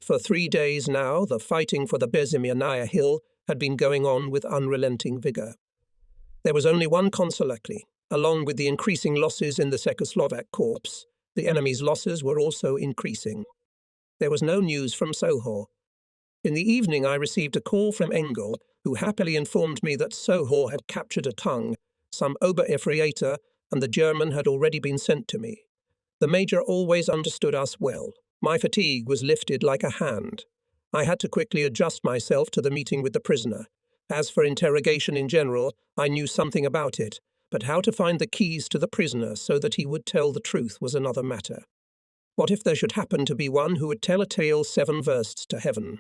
For 3 days now, the fighting for the Bezimianaya Hill had been going on with unrelenting vigour. There was only one consolatory. Along with the increasing losses in the Czechoslovak corps, the enemy's losses were also increasing. There was no news from Soho. In the evening I received a call from Engel, who happily informed me that Soho had captured a tongue, some Oberefreitor, and the German had already been sent to me. The Major always understood us well. My fatigue was lifted like a hand. I had to quickly adjust myself to the meeting with the prisoner. As for interrogation in general, I knew something about it, but how to find the keys to the prisoner so that he would tell the truth was another matter. What if there should happen to be one who would tell a tale 7 versts to heaven?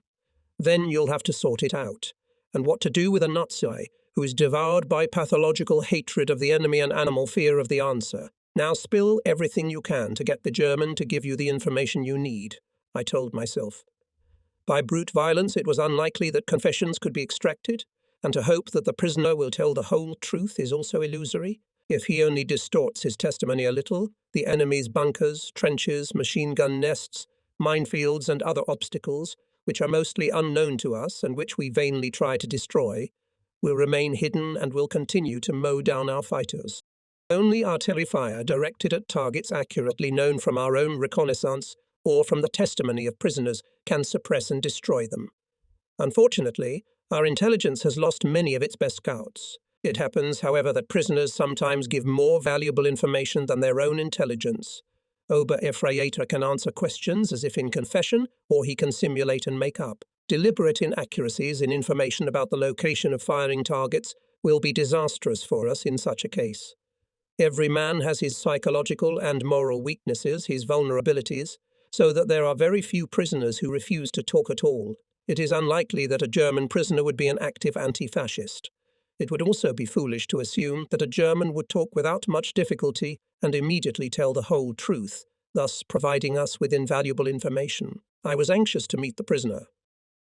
Then you'll have to sort it out. And what to do with a Nazi who is devoured by pathological hatred of the enemy and animal fear of the answer? Now spill everything you can to get the German to give you the information you need, I told myself. By brute violence it was unlikely that confessions could be extracted, and to hope that the prisoner will tell the whole truth is also illusory. If he only distorts his testimony a little, the enemy's bunkers, trenches, machine gun nests, minefields and other obstacles, which are mostly unknown to us and which we vainly try to destroy, will remain hidden and will continue to mow down our fighters. Only artillery fire directed at targets accurately known from our own reconnaissance or from the testimony of prisoners can suppress and destroy them. Unfortunately, our intelligence has lost many of its best scouts. It happens, however, that prisoners sometimes give more valuable information than their own intelligence. Oberefreitor can answer questions as if in confession, or he can simulate and make up. Deliberate inaccuracies in information about the location of firing targets will be disastrous for us in such a case. Every man has his psychological and moral weaknesses, his vulnerabilities, so that there are very few prisoners who refuse to talk at all. It is unlikely that a German prisoner would be an active anti-fascist. It would also be foolish to assume that a German would talk without much difficulty and immediately tell the whole truth, thus providing us with invaluable information. I was anxious to meet the prisoner.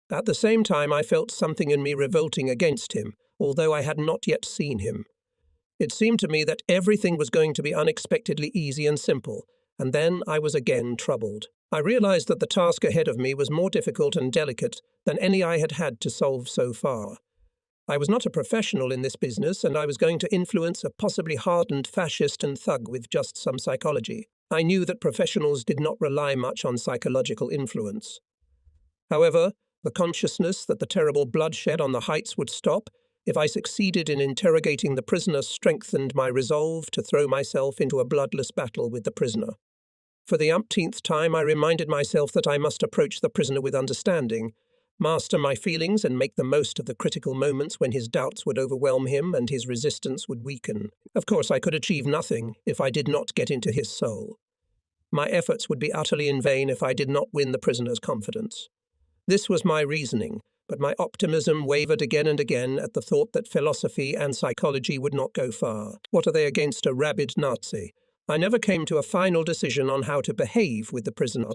At the same time, I felt something in me revolting against him, although I had not yet seen him. It seemed to me that everything was going to be unexpectedly easy and simple, and then I was again troubled. I realized that the task ahead of me was more difficult and delicate than any I had had to solve so far. I was not a professional in this business, and I was going to influence a possibly hardened fascist and thug with just some psychology. I knew that professionals did not rely much on psychological influence. However, the consciousness that the terrible bloodshed on the heights would stop if I succeeded in interrogating the prisoner strengthened my resolve to throw myself into a bloodless battle with the prisoner. For the umpteenth time I reminded myself that I must approach the prisoner with understanding, master my feelings and make the most of the critical moments when his doubts would overwhelm him and his resistance would weaken. Of course, I could achieve nothing if I did not get into his soul. My efforts would be utterly in vain if I did not win the prisoner's confidence. This was my reasoning, but my optimism wavered again and again at the thought that philosophy and psychology would not go far. What are they against a rabid Nazi? I never came to a final decision on how to behave with the prisoner.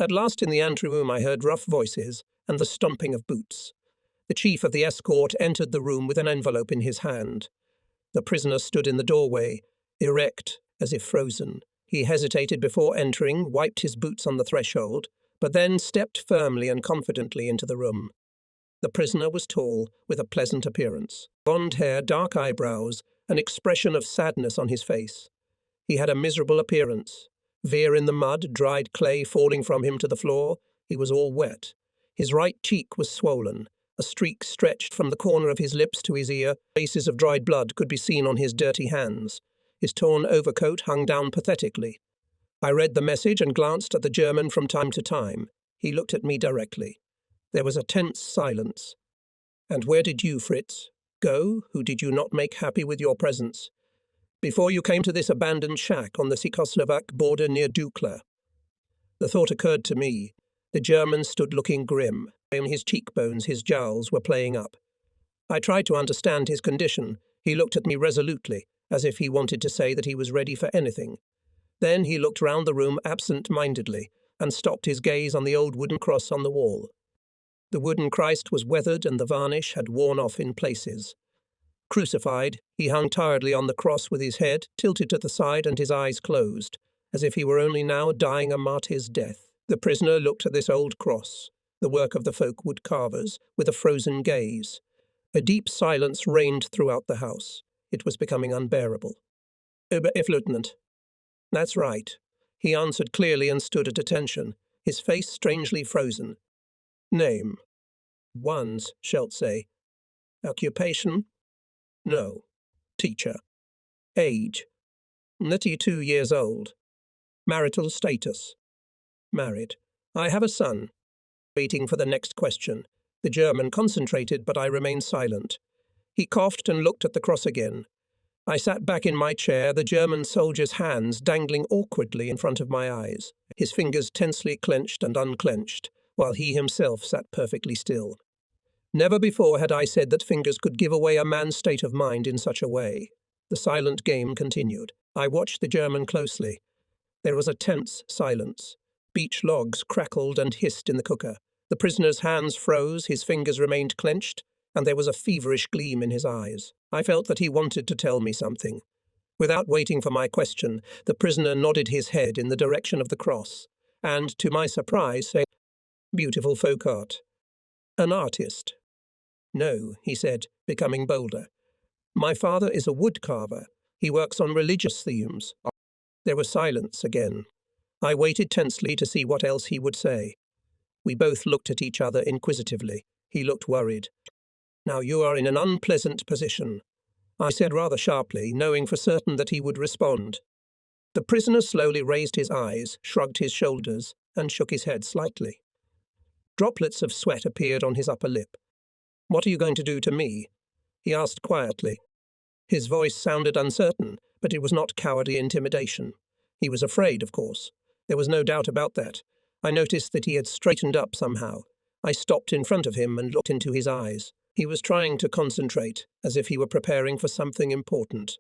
At last in the anteroom I heard rough voices and the stomping of boots. The chief of the escort entered the room with an envelope in his hand. The prisoner stood in the doorway, erect, as if frozen. He hesitated before entering, wiped his boots on the threshold, but then stepped firmly and confidently into the room. The prisoner was tall, with a pleasant appearance. Blond hair, dark eyebrows, an expression of sadness on his face. He had a miserable appearance. Veer in the mud, dried clay falling from him to the floor. He was all wet. His right cheek was swollen. A streak stretched from the corner of his lips to his ear. Traces of dried blood could be seen on his dirty hands. His torn overcoat hung down pathetically. I read the message and glanced at the German from time to time. He looked at me directly. There was a tense silence. "And where did you, Fritz, go, who did you not make happy with your presence? Before you came to this abandoned shack on the Czechoslovak border near Dukla." The thought occurred to me. The German stood looking grim. In his cheekbones, his jowls were playing up. I tried to understand his condition. He looked at me resolutely, as if he wanted to say that he was ready for anything. Then he looked round the room absent-mindedly and stopped his gaze on the old wooden cross on the wall. The wooden Christ was weathered and the varnish had worn off in places. Crucified, he hung tiredly on the cross with his head tilted to the side and his eyes closed, as if he were only now dying a martyr's death. The prisoner looked at this old cross, the work of the folk wood carvers, with a frozen gaze. A deep silence reigned throughout the house. It was becoming unbearable. If Lieutenant. That's right. He answered clearly and stood at attention, his face strangely frozen. Name. One's, shalt say. Occupation? No. Teacher. Age. 32 years old. Marital status. Married. I have a son. Waiting for the next question. The German concentrated, but I remained silent. He coughed and looked at the cross again. I sat back in my chair, the German soldier's hands dangling awkwardly in front of my eyes, his fingers tensely clenched and unclenched, while he himself sat perfectly still. Never before had I said that fingers could give away a man's state of mind in such a way. The silent game continued. I watched the German closely. There was a tense silence. Beech logs crackled and hissed in the cooker. The prisoner's hands froze, his fingers remained clenched, and there was a feverish gleam in his eyes. I felt that he wanted to tell me something. Without waiting for my question, the prisoner nodded his head in the direction of the cross, and, to my surprise, said, "Beautiful folk art." "An artist." "No," he said, becoming bolder. "My father is a wood carver. He works on religious themes." There was silence again. I waited tensely to see what else he would say. We both looked at each other inquisitively. He looked worried. "Now you are in an unpleasant position," I said rather sharply, knowing for certain that he would respond. The prisoner slowly raised his eyes, shrugged his shoulders, and shook his head slightly. Droplets of sweat appeared on his upper lip. "What are you going to do to me?" he asked quietly. His voice sounded uncertain, but it was not cowardly intimidation. He was afraid, of course. There was no doubt about that. I noticed that he had straightened up somehow. I stopped in front of him and looked into his eyes. He was trying to concentrate, as if he were preparing for something important.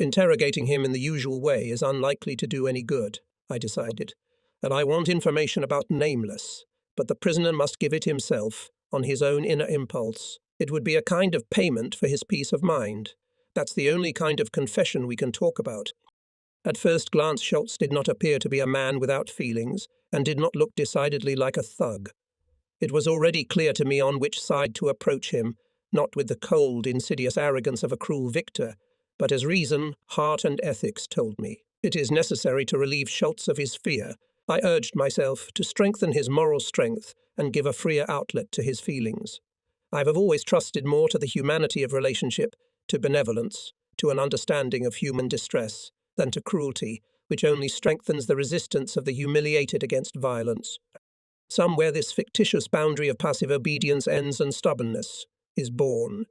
Interrogating him in the usual way is unlikely to do any good, I decided. And I want information about Nameless, but the prisoner must give it himself, on his own inner impulse. It would be a kind of payment for his peace of mind. That's the only kind of confession we can talk about. At first glance, Schultz did not appear to be a man without feelings, and did not look decidedly like a thug. It was already clear to me on which side to approach him, not with the cold, insidious arrogance of a cruel victor, but as reason, heart, and ethics told me. It is necessary to relieve Schultz of his fear. I urged myself to strengthen his moral strength and give a freer outlet to his feelings. I have always trusted more to the humanity of relationship, to benevolence, to an understanding of human distress, than to cruelty, which only strengthens the resistance of the humiliated against violence. Somewhere this fictitious boundary of passive obedience ends and stubbornness is born.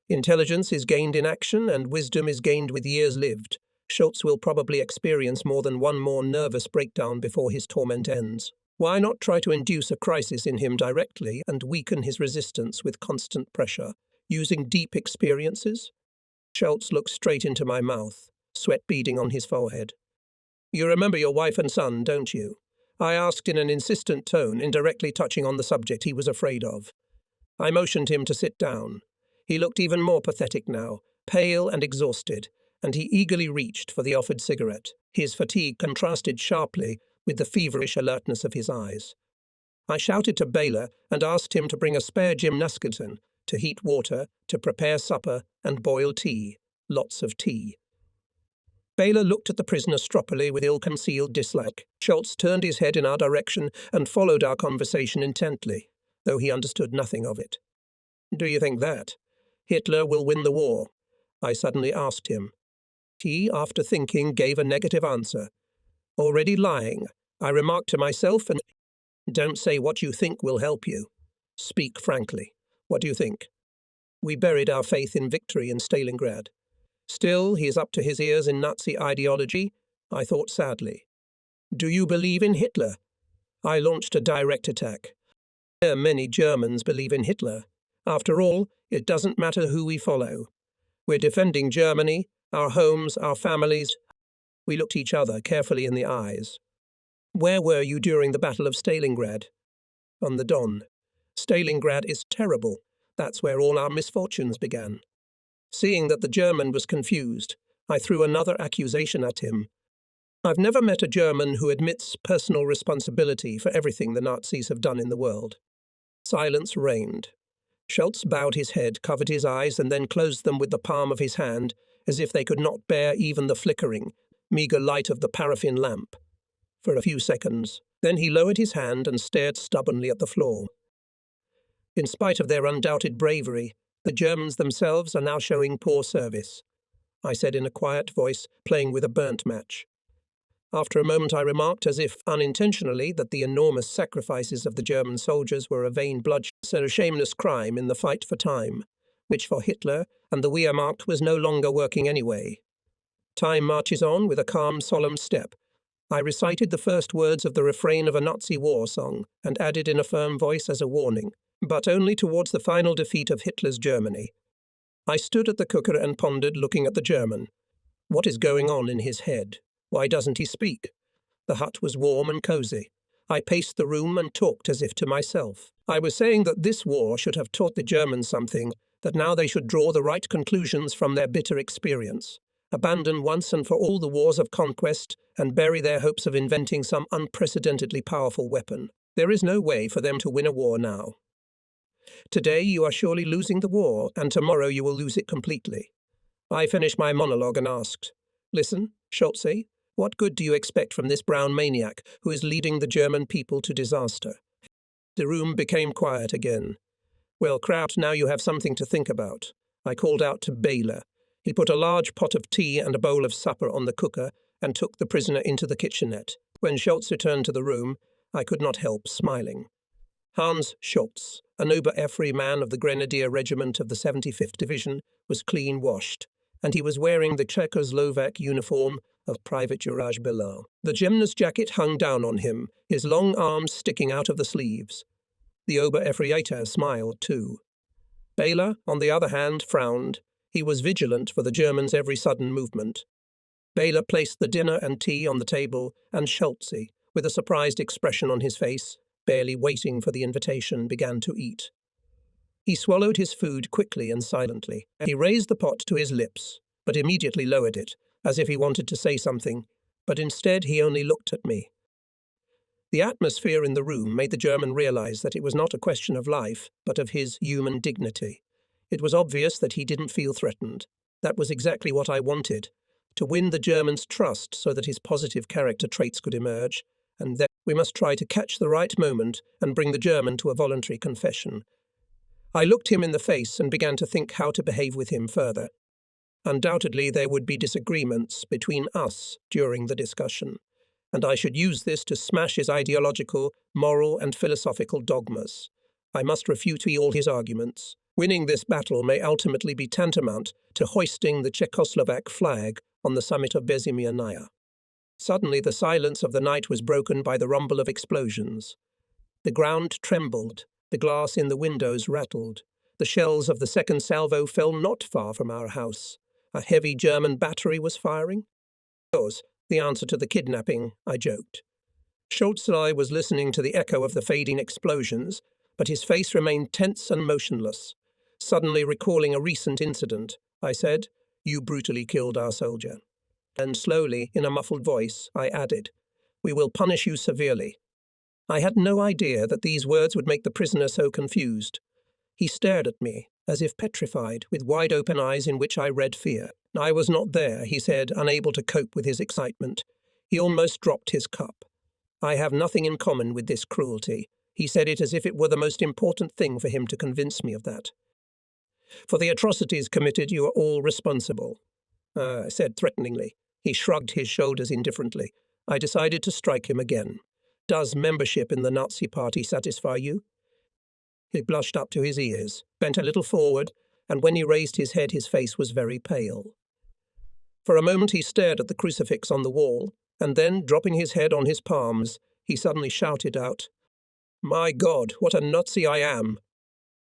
Intelligence is gained in action, and wisdom is gained with years lived. Schultz will probably experience more than one more nervous breakdown before his torment ends. Why not try to induce a crisis in him directly and weaken his resistance with constant pressure, using deep experiences? Schultz looked straight into my mouth, sweat beading on his forehead. "You remember your wife and son, don't you?" I asked in an insistent tone, indirectly touching on the subject he was afraid of. I motioned him to sit down. He looked even more pathetic now, pale and exhausted, and he eagerly reached for the offered cigarette. His fatigue contrasted sharply with the feverish alertness of his eyes. I shouted to Baylor and asked him to bring a spare gymnascuton, to heat water, to prepare supper, and boil tea. Lots of tea. Baylor looked at the prisoner stroppily with ill-concealed dislike. Schultz turned his head in our direction and followed our conversation intently, though he understood nothing of it. "Do you think that Hitler will win the war?" I suddenly asked him. He, after thinking, gave a negative answer. "Already lying," I remarked to myself, and "Don't say what you think will help you. Speak frankly. What do you think?" We buried our faith in victory in Stalingrad. Still, he is up to his ears in Nazi ideology, I thought sadly. "Do you believe in Hitler?" I launched a direct attack. Many Germans believe in Hitler. After all, it doesn't matter who we follow. We're defending Germany, our homes, our families. We looked each other carefully in the eyes. "Where were you during the Battle of Stalingrad?" "On the Don. Stalingrad is terrible. That's where all our misfortunes began." Seeing that the German was confused, I threw another accusation at him. I've never met a German who admits personal responsibility for everything the Nazis have done in the world. Silence reigned. Schultz bowed his head, covered his eyes, and then closed them with the palm of his hand, as if they could not bear even the flickering, meagre light of the paraffin lamp. For a few seconds, then he lowered his hand and stared stubbornly at the floor. In spite of their undoubted bravery, the Germans themselves are now showing poor service, I said in a quiet voice, playing with a burnt match. After a moment I remarked, as if unintentionally, that the enormous sacrifices of the German soldiers were a vain bloodshed, a shameless crime in the fight for time, which for Hitler and the Wehrmacht was no longer working anyway. Time marches on with a calm, solemn step. I recited the first words of the refrain of a Nazi war song and added in a firm voice as a warning, but only towards the final defeat of Hitler's Germany. I stood at the cooker and pondered, looking at the German. What is going on in his head? Why doesn't he speak? The hut was warm and cosy. I paced the room and talked as if to myself. I was saying that this war should have taught the Germans something, that now they should draw the right conclusions from their bitter experience, abandon once and for all the wars of conquest, and bury their hopes of inventing some unprecedentedly powerful weapon. There is no way for them to win a war now. Today you are surely losing the war, and tomorrow you will lose it completely. I finished my monologue and asked, "Listen, Schulze, what good do you expect from this brown maniac who is leading the German people to disaster?" The room became quiet again. "Well, Kraut, now you have something to think about." I called out to Baylor. He put a large pot of tea and a bowl of supper on the cooker and took the prisoner into the kitchenette. When Schultz returned to the room, I could not help smiling. Hans Schultz, an Ober-Effe man of the Grenadier Regiment of the 75th Division, was clean washed, and he was wearing the Czechoslovak uniform of Private Juraj below. The gymnast jacket hung down on him, his long arms sticking out of the sleeves. The Ober-Efreiter smiled too. Baylor, on the other hand, frowned. He was vigilant for the Germans' every sudden movement. Baylor placed the dinner and tea on the table, and Schultze, with a surprised expression on his face, barely waiting for the invitation, began to eat. He swallowed his food quickly and silently. He raised the pot to his lips, but immediately lowered it, as if he wanted to say something, but instead he only looked at me. The atmosphere in the room made the German realize that it was not a question of life, but of his human dignity. It was obvious that he didn't feel threatened. That was exactly what I wanted, to win the German's trust so that his positive character traits could emerge, and then we must try to catch the right moment and bring the German to a voluntary confession. I looked him in the face and began to think how to behave with him further. Undoubtedly there would be disagreements between us during the discussion, and I should use this to smash his ideological, moral and philosophical dogmas. I must refute all his arguments. Winning this battle may ultimately be tantamount to hoisting the Czechoslovak flag on the summit of Bezimianaya. Suddenly the silence of the night was broken by the rumble of explosions. The ground trembled, the glass in the windows rattled. The shells of the second salvo fell not far from our house. A heavy German battery was firing. "Yours, the answer to the kidnapping," I joked. Schultz was listening to the echo of the fading explosions, but his face remained tense and motionless. Suddenly recalling a recent incident, I said, "You brutally killed our soldier." And slowly, in a muffled voice, I added, "We will punish you severely." I had no idea that these words would make the prisoner so confused. He stared at me, as if petrified, with wide-open eyes in which I read fear. "I was not there," he said, unable to cope with his excitement. He almost dropped his cup. "I have nothing in common with this cruelty." He said it as if it were the most important thing for him to convince me of that. "For the atrocities committed, you are all responsible," I said threateningly. He shrugged his shoulders indifferently. I decided to strike him again. "Does membership in the Nazi Party satisfy you?" He blushed up to his ears, bent a little forward, and when he raised his head his face was very pale. For a moment he stared at the crucifix on the wall, and then, dropping his head on his palms, he suddenly shouted out, "My God, what a Nazi I am!"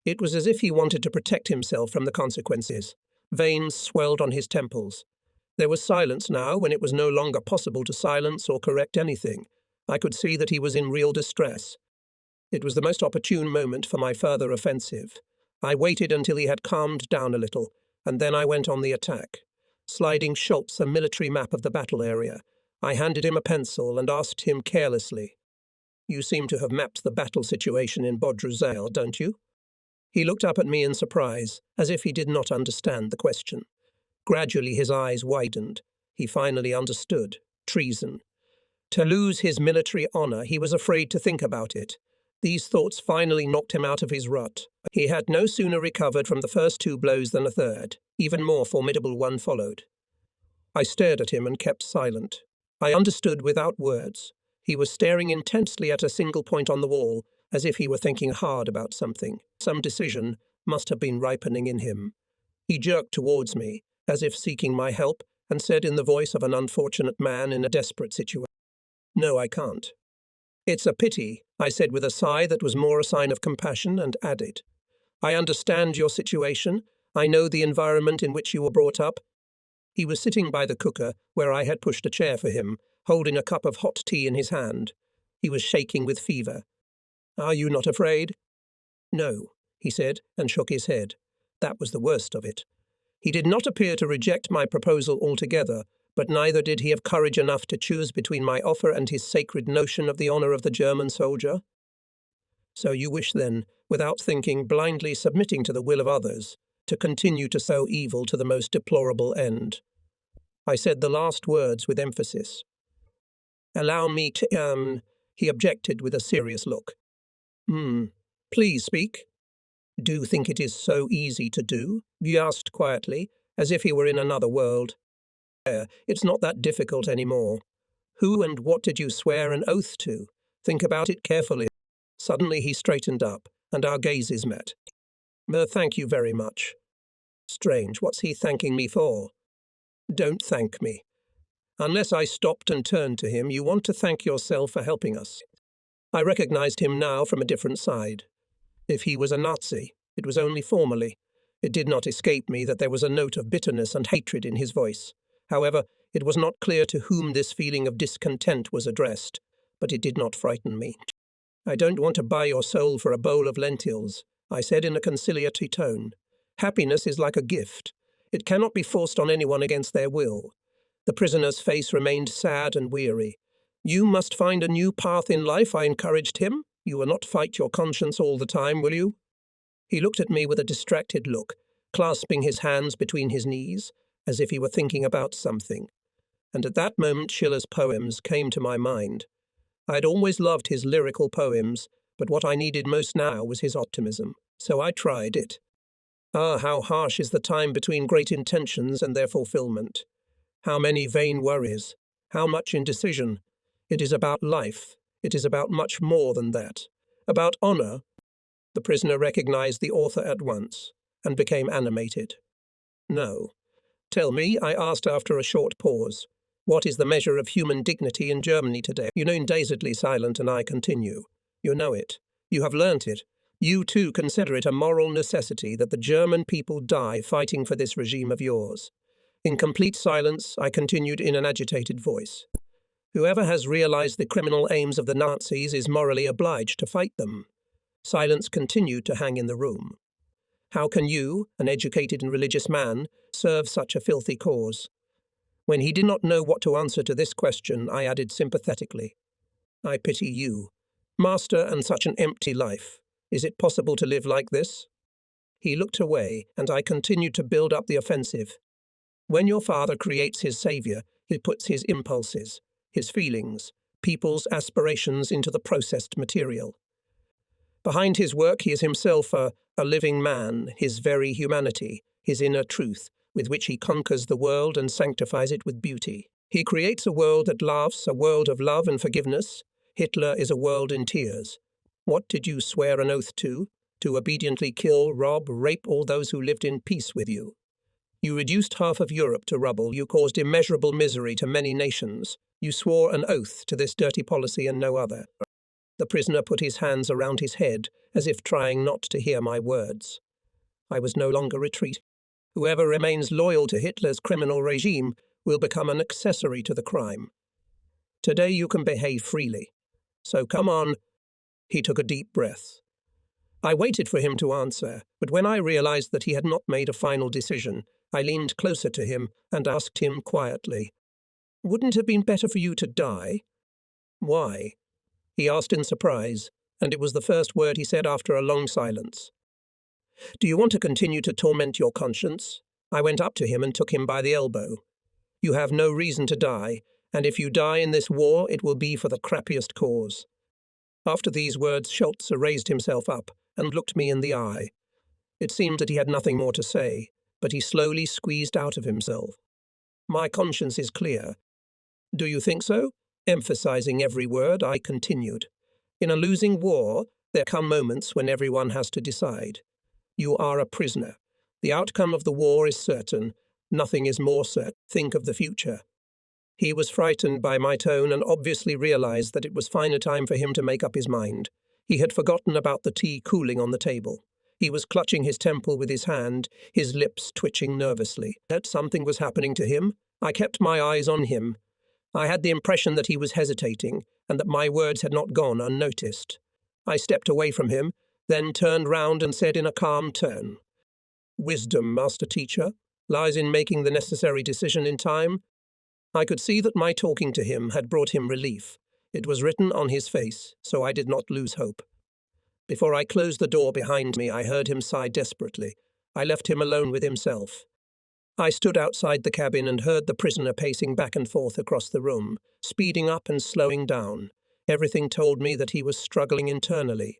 It was as if he wanted to protect himself from the consequences. Veins swelled on his temples. There was silence now when it was no longer possible to silence or correct anything. I could see that he was in real distress. It was the most opportune moment for my further offensive. I waited until he had calmed down a little, and then I went on the attack. Sliding Schultz a military map of the battle area, I handed him a pencil and asked him carelessly, "You seem to have mapped the battle situation in Bodruzel, don't you?" He looked up at me in surprise, as if he did not understand the question. Gradually his eyes widened. He finally understood. Treason. To lose his military honor, he was afraid to think about it. These thoughts finally knocked him out of his rut. He had no sooner recovered from the first two blows than a third, even more formidable one followed. I stared at him and kept silent. I understood without words. He was staring intensely at a single point on the wall, as if he were thinking hard about something. Some decision must have been ripening in him. He jerked towards me, as if seeking my help, and said in the voice of an unfortunate man in a desperate situation, "No, I can't." "It's a pity," I said with a sigh that was more a sign of compassion, and added, "I understand your situation. I know the environment in which you were brought up." He was sitting by the cooker, where I had pushed a chair for him, holding a cup of hot tea in his hand. He was shaking with fever. "Are you not afraid?" "No," he said, and shook his head. That was the worst of it. He did not appear to reject my proposal altogether, but neither did he have courage enough to choose between my offer and his sacred notion of the honor of the German soldier. "So you wish then, without thinking, blindly submitting to the will of others, to continue to sow evil to the most deplorable end." I said the last words with emphasis. "Allow me to, he objected with a serious look. Please speak." "Do you think it is so easy to do?" he asked quietly, as if he were in another world. "It's not that difficult anymore. Who and what did you swear an oath to? Think about it carefully." Suddenly he straightened up, and our gazes met. "Thank you very much." Strange, what's he thanking me for? "Don't thank me." Unless I stopped and turned to him, "You want to thank yourself for helping us." I recognized him now from a different side. If he was a Nazi, it was only formally. It did not escape me that there was a note of bitterness and hatred in his voice. However, it was not clear to whom this feeling of discontent was addressed, but it did not frighten me. "I don't want to buy your soul for a bowl of lentils," I said in a conciliatory tone. "Happiness is like a gift. It cannot be forced on anyone against their will." The prisoner's face remained sad and weary. "You must find a new path in life," I encouraged him. "You will not fight your conscience all the time, will you?" He looked at me with a distracted look, clasping his hands between his knees, as if he were thinking about something. And at that moment Schiller's poems came to my mind. I had always loved his lyrical poems, but what I needed most now was his optimism. So I tried it. Ah, how harsh is the time between great intentions and their fulfillment. How many vain worries, how much indecision. It is about life. It is about much more than that. About honor. The prisoner recognized the author at once, and became animated. "No. Tell me," I asked after a short pause, "what is the measure of human dignity in Germany today?" You remain dazedly silent, and I continue. "You know it. You have learnt it. You too consider it a moral necessity that the German people die fighting for this regime of yours." In complete silence, I continued in an agitated voice. "Whoever has realized the criminal aims of the Nazis is morally obliged to fight them." Silence continued to hang in the room. "How can you, an educated and religious man, serve such a filthy cause?" When he did not know what to answer to this question, I added sympathetically, "I pity you. Master, and such an empty life. Is it possible to live like this?" He looked away, and I continued to build up the offensive. "When your father creates his savior, he puts his impulses, his feelings, people's aspirations into the processed material. Behind his work he is himself a living man, his very humanity, his inner truth, with which he conquers the world and sanctifies it with beauty. He creates a world that laughs, a world of love and forgiveness. Hitler is a world in tears. What did you swear an oath to? To obediently kill, rob, rape all those who lived in peace with you. You reduced half of Europe to rubble. You caused immeasurable misery to many nations. You swore an oath to this dirty policy and no other." The prisoner put his hands around his head, as if trying not to hear my words. I was no longer retreating. Whoever remains loyal to Hitler's criminal regime will become an accessory to the crime. Today you can behave freely. So come on. He took a deep breath. I waited for him to answer, but when I realized that he had not made a final decision, I leaned closer to him and asked him quietly, Wouldn't it have been better for you to die? Why? He asked in surprise, and it was the first word he said after a long silence. Do you want to continue to torment your conscience? I went up to him and took him by the elbow. You have no reason to die, and if you die in this war, it will be for the crappiest cause. After these words, Schultz raised himself up and looked me in the eye. It seemed that he had nothing more to say, but he slowly squeezed out of himself. My conscience is clear. Do you think so? Emphasizing every word, I continued. In a losing war, there come moments when everyone has to decide. You are a prisoner. The outcome of the war is certain. Nothing is more certain. Think of the future. He was frightened by my tone and obviously realized that it was finally time for him to make up his mind. He had forgotten about the tea cooling on the table. He was clutching his temple with his hand, his lips twitching nervously. That something was happening to him. I kept my eyes on him. I had the impression that he was hesitating and that my words had not gone unnoticed. I stepped away from him, then turned round and said in a calm tone, Wisdom, Master Teacher, lies in making the necessary decision in time. I could see that my talking to him had brought him relief. It was written on his face, so I did not lose hope. Before I closed the door behind me, I heard him sigh desperately. I left him alone with himself. I stood outside the cabin and heard the prisoner pacing back and forth across the room, speeding up and slowing down. Everything told me that he was struggling internally.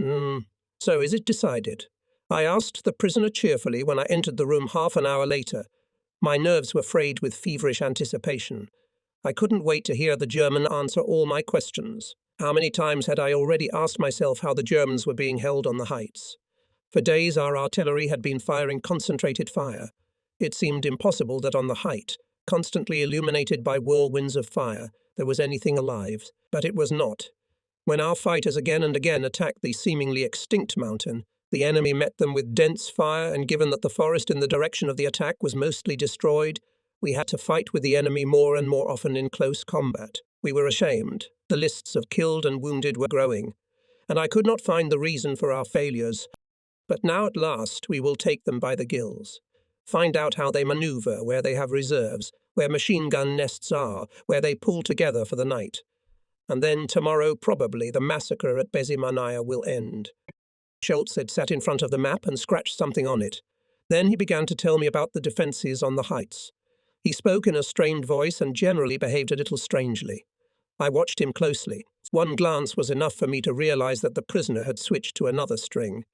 So is it decided? I asked the prisoner cheerfully when I entered the room half an hour later. My nerves were frayed with feverish anticipation. I couldn't wait to hear the German answer all my questions. How many times had I already asked myself how the Germans were being held on the heights? For days our artillery had been firing concentrated fire. It seemed impossible that on the height, constantly illuminated by whirlwinds of fire, there was anything alive, but it was not. When our fighters again and again attacked the seemingly extinct mountain, the enemy met them with dense fire, and given that the forest in the direction of the attack was mostly destroyed, we had to fight with the enemy more and more often in close combat. We were ashamed. The lists of killed and wounded were growing, and I could not find the reason for our failures. But now at last we will take them by the gills. Find out how they maneuver, where they have reserves, where machine gun nests are, where they pull together for the night. And then tomorrow probably the massacre at Bezimanaya will end. Schultz had sat in front of the map and scratched something on it. Then he began to tell me about the defences on the heights. He spoke in a strained voice and generally behaved a little strangely. I watched him closely. One glance was enough for me to realize that the prisoner had switched to another string.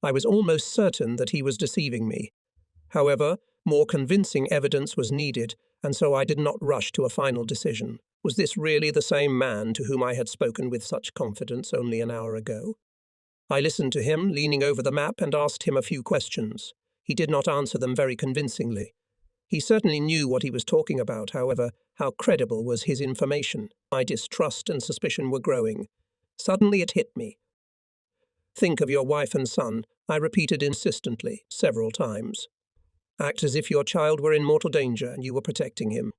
I was almost certain that he was deceiving me. However, more convincing evidence was needed, and so I did not rush to a final decision. Was this really the same man to whom I had spoken with such confidence only an hour ago? I listened to him, leaning over the map, and asked him a few questions. He did not answer them very convincingly. He certainly knew what he was talking about, however, how credible was his information? My distrust and suspicion were growing. Suddenly it hit me. Think of your wife and son, I repeated insistently, several times. Act as if your child were in mortal danger and you were protecting him.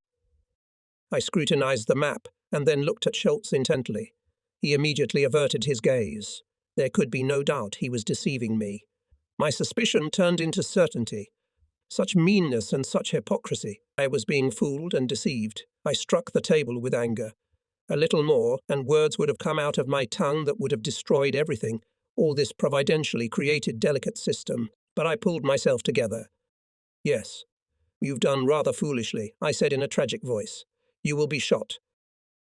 I scrutinized the map and then looked at Schultz intently. He immediately averted his gaze. There could be no doubt he was deceiving me. My suspicion turned into certainty. Such meanness and such hypocrisy. I was being fooled and deceived. I struck the table with anger. A little more, and words would have come out of my tongue that would have destroyed everything, all this providentially created delicate system. But I pulled myself together. Yes, you've done rather foolishly, I said in a tragic voice. You will be shot.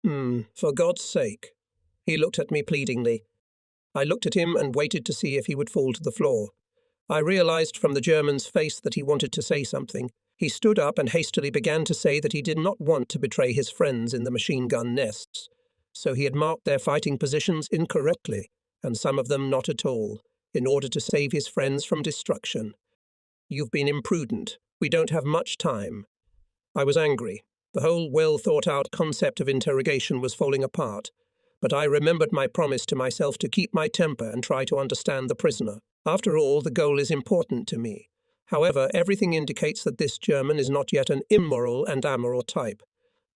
For God's sake. He looked at me pleadingly. I looked at him and waited to see if he would fall to the floor. I realized from the German's face that he wanted to say something. He stood up and hastily began to say that he did not want to betray his friends in the machine gun nests. So he had marked their fighting positions incorrectly, and some of them not at all, in order to save his friends from destruction. You've been imprudent. We don't have much time. I was angry. The whole well-thought-out concept of interrogation was falling apart. But I remembered my promise to myself to keep my temper and try to understand the prisoner. After all, the goal is important to me. However, everything indicates that this German is not yet an immoral and amoral type.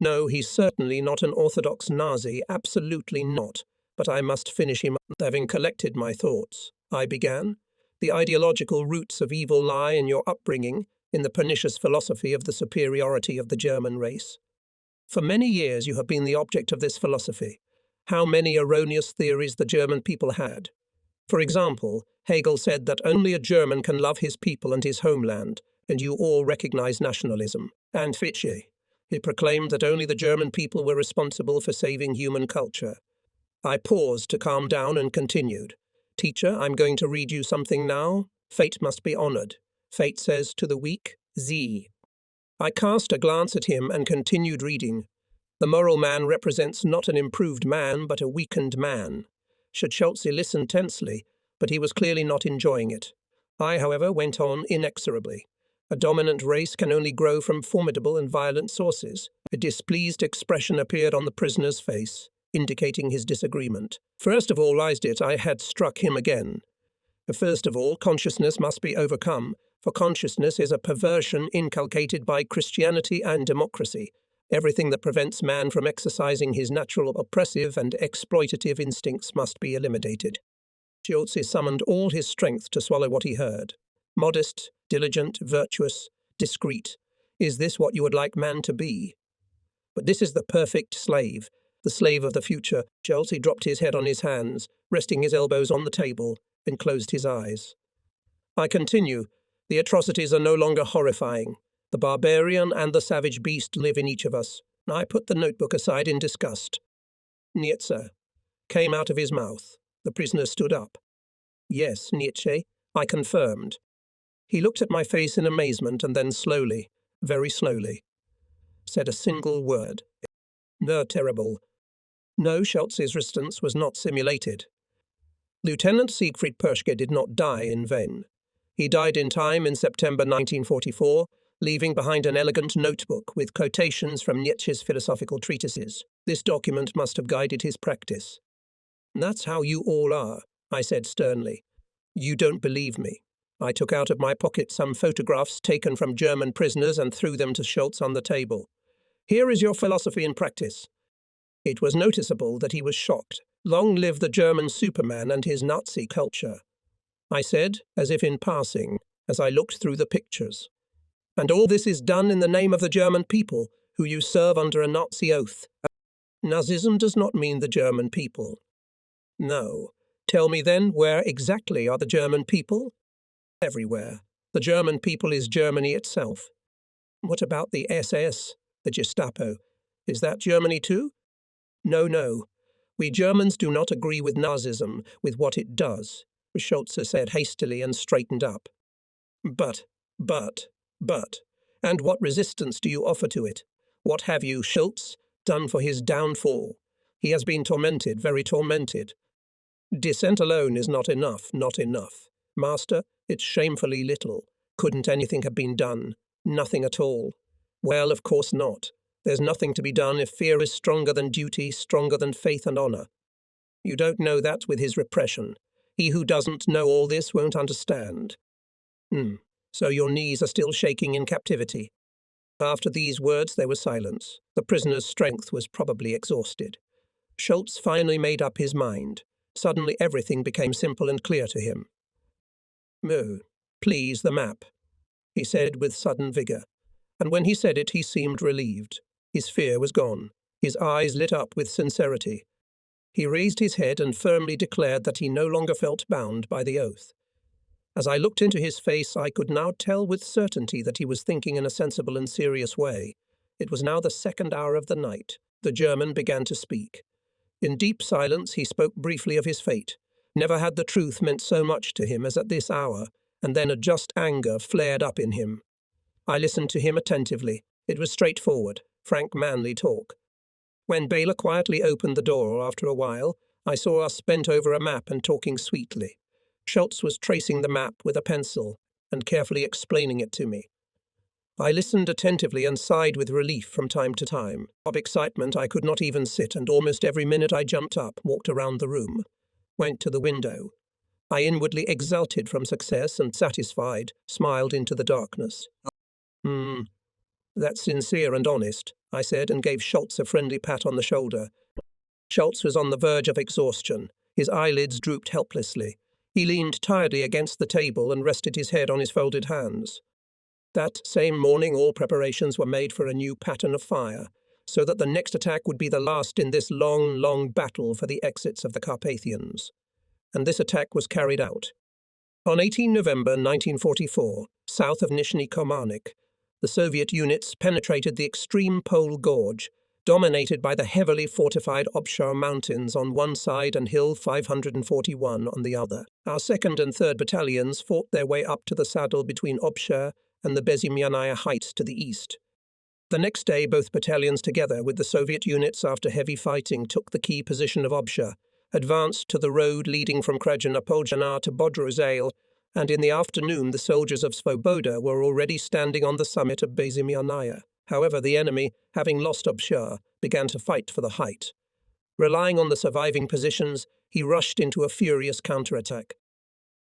No, he's certainly not an orthodox Nazi, absolutely not. But I must finish him. Having collected my thoughts, I began. The ideological roots of evil lie in your upbringing, in the pernicious philosophy of the superiority of the German race. For many years you have been the object of this philosophy. How many erroneous theories the German people had. For example, Hegel said that only a German can love his people and his homeland, and you all recognize nationalism. And Fichte, he proclaimed that only the German people were responsible for saving human culture. I paused to calm down and continued. Teacher, I'm going to read you something now. Fate must be honored. Fate says to the weak, Sie. I cast a glance at him and continued reading. The moral man represents not an improved man, but a weakened man. Schulze listened tensely, but he was clearly not enjoying it. I, however, went on inexorably. A dominant race can only grow from formidable and violent sources. A displeased expression appeared on the prisoner's face, indicating his disagreement. First of all, I had struck him again. First of all, consciousness must be overcome, for consciousness is a perversion inculcated by Christianity and democracy. Everything that prevents man from exercising his natural oppressive and exploitative instincts must be eliminated. Schulze summoned all his strength to swallow what he heard. Modest, diligent, virtuous, discreet. Is this what you would like man to be? But this is the perfect slave, the slave of the future. Schulze dropped his head on his hands, resting his elbows on the table, and closed his eyes. I continue. The atrocities are no longer horrifying. The barbarian and the savage beast live in each of us. I put the notebook aside in disgust. Nietzsche came out of his mouth. The prisoner stood up. Yes, Nietzsche, I confirmed. He looked at my face in amazement and then slowly, very slowly, said a single word. No, terrible. No, Schulze's resistance was not simulated. Lieutenant Siegfried Perschke did not die in vain. He died in time in September 1944, leaving behind an elegant notebook with quotations from Nietzsche's philosophical treatises. This document must have guided his practice. That's how you all are, I said sternly. You don't believe me. I took out of my pocket some photographs taken from German prisoners and threw them to Schulze on the table. Here is your philosophy in practice. It was noticeable that he was shocked. Long live the German Superman and his Nazi culture, I said, as if in passing, as I looked through the pictures. And all this is done in the name of the German people, who you serve under a Nazi oath. Nazism does not mean the German people. No. Tell me then, where exactly are the German people? Everywhere. The German people is Germany itself. What about the SS, the Gestapo? Is that Germany too? No. We Germans do not agree with Nazism, with what it does, Schulze said hastily and straightened up. But, and what resistance do you offer to it? What have you, Schulze, done for his downfall? He has been tormented, very tormented. Dissent alone is not enough. Master, it's shamefully little. Couldn't anything have been done? Nothing at all. Well, of course not. There's nothing to be done if fear is stronger than duty, stronger than faith and honor. You don't know that with his repression. He who doesn't know all this won't understand. So your knees are still shaking in captivity. After these words there was silence. The prisoner's strength was probably exhausted. Schulze finally made up his mind. Suddenly everything became simple and clear to him. Please, the map, he said with sudden vigour. And when he said it, he seemed relieved. His fear was gone. His eyes lit up with sincerity. He raised his head and firmly declared that he no longer felt bound by the oath. As I looked into his face, I could now tell with certainty that he was thinking in a sensible and serious way. It was now the 2nd hour of the night. The German began to speak. In deep silence, he spoke briefly of his fate. Never had the truth meant so much to him as at this hour, and then a just anger flared up in him. I listened to him attentively. It was straightforward, frank, manly talk. When Baylor quietly opened the door after a while, I saw us bent over a map and talking sweetly. Schulze was tracing the map with a pencil and carefully explaining it to me. I listened attentively and sighed with relief from time to time. Of excitement I could not even sit, and almost every minute I jumped up, walked around the room, went to the window. I inwardly exulted from success and, satisfied, smiled into the darkness. That's sincere and honest, I said, and gave Schulze a friendly pat on the shoulder. Schulze was on the verge of exhaustion. His eyelids drooped helplessly. He leaned tiredly against the table and rested his head on his folded hands. That same morning all preparations were made for a new pattern of fire. so that the next attack would be the last in this long, long battle for the exits of the Carpathians. And this attack was carried out. On 18 November 1944, south of Nizhny Komarnik, the Soviet units penetrated the extreme Pole Gorge, dominated by the heavily fortified Obshar Mountains on one side and Hill 541 on the other. Our 2nd and 3rd battalions fought their way up to the saddle between Obshar and the Bezymyanaya Heights to the east. The next day, both battalions, together with the Soviet units after heavy fighting, took the key position of Obshar, advanced to the road leading from Krajina-Poljana to Bodrozale, and in the afternoon the soldiers of Svoboda were already standing on the summit of Bezymyanaya. However, the enemy, having lost Obshar, began to fight for the height. Relying on the surviving positions, he rushed into a furious counterattack.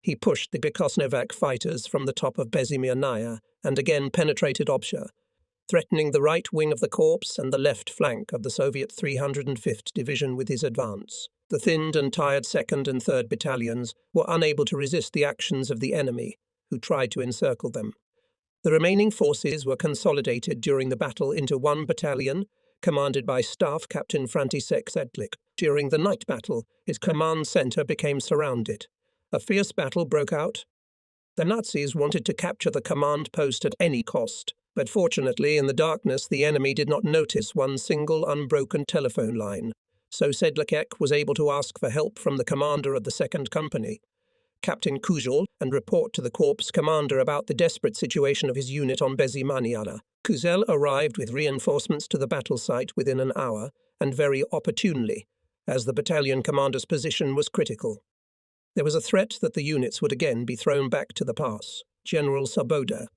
He pushed the Bekosnevak fighters from the top of Bezymyanaya and again penetrated Obshar, threatening the right wing of the corps and the left flank of the Soviet 305th Division with his advance. The thinned and tired 2nd and 3rd battalions were unable to resist the actions of the enemy, who tried to encircle them. The remaining forces were consolidated during the battle into one battalion, commanded by Staff Captain František Sedlik. During the night battle, his command centre became surrounded. A fierce battle broke out. The Nazis wanted to capture the command post at any cost, but fortunately in the darkness the enemy did not notice one single unbroken telephone line, so Sedlacek was able to ask for help from the commander of the 2nd Company, Captain Kuzel, and report to the corps commander about the desperate situation of his unit on Bezymyanaya. Kuzel arrived with reinforcements to the battle site within an hour, and very opportunely, as the battalion commander's position was critical. There was a threat that the units would again be thrown back to the pass. General Svoboda,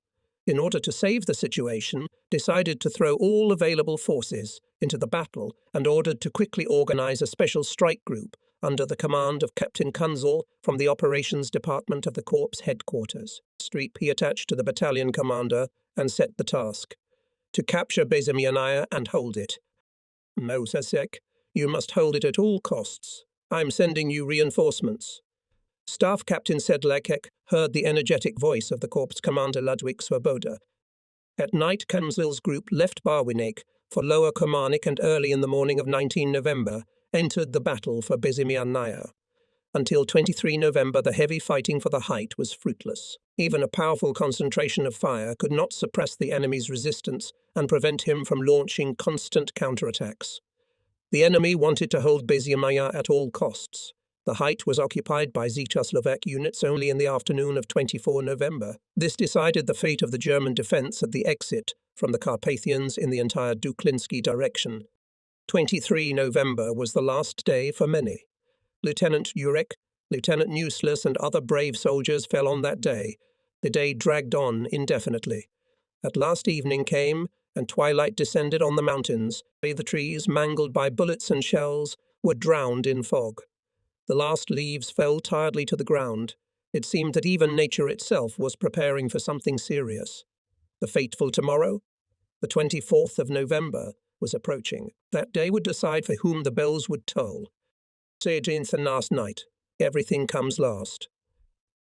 in order to save the situation, decided to throw all available forces into the battle and ordered to quickly organize a special strike group under the command of Captain Kunzel from the Operations Department of the Corps headquarters. He attached to the battalion commander and set the task to capture Bezymyanaya and hold it. "No, Sasek, you must hold it at all costs. I'm sending you reinforcements." Staff Captain Sedlacek heard the energetic voice of the Corps Commander Ludwig Svoboda. At night, Kunzel's group left Barwinek for Lower Komarnik and early in the morning of 19 November entered the battle for Bezymyanaya. Until 23 November, the heavy fighting for the height was fruitless. Even a powerful concentration of fire could not suppress the enemy's resistance and prevent him from launching constant counterattacks. The enemy wanted to hold Bezymyanaya at all costs. The height was occupied by Czechoslovak units only in the afternoon of 24 November. This decided the fate of the German defence at the exit from the Carpathians in the entire Duklinsky direction. 23 November was the last day for many. Lieutenant Jurek, Lieutenant Nuslus and other brave soldiers fell on that day. The day dragged on indefinitely. At last evening came, and twilight descended on the mountains. The trees, mangled by bullets and shells, were drowned in fog. The last leaves fell tiredly to the ground. It seemed that even nature itself was preparing for something serious. The fateful tomorrow, the 24th of November, was approaching. That day would decide for whom the bells would toll. Sejin the last night. Everything comes last.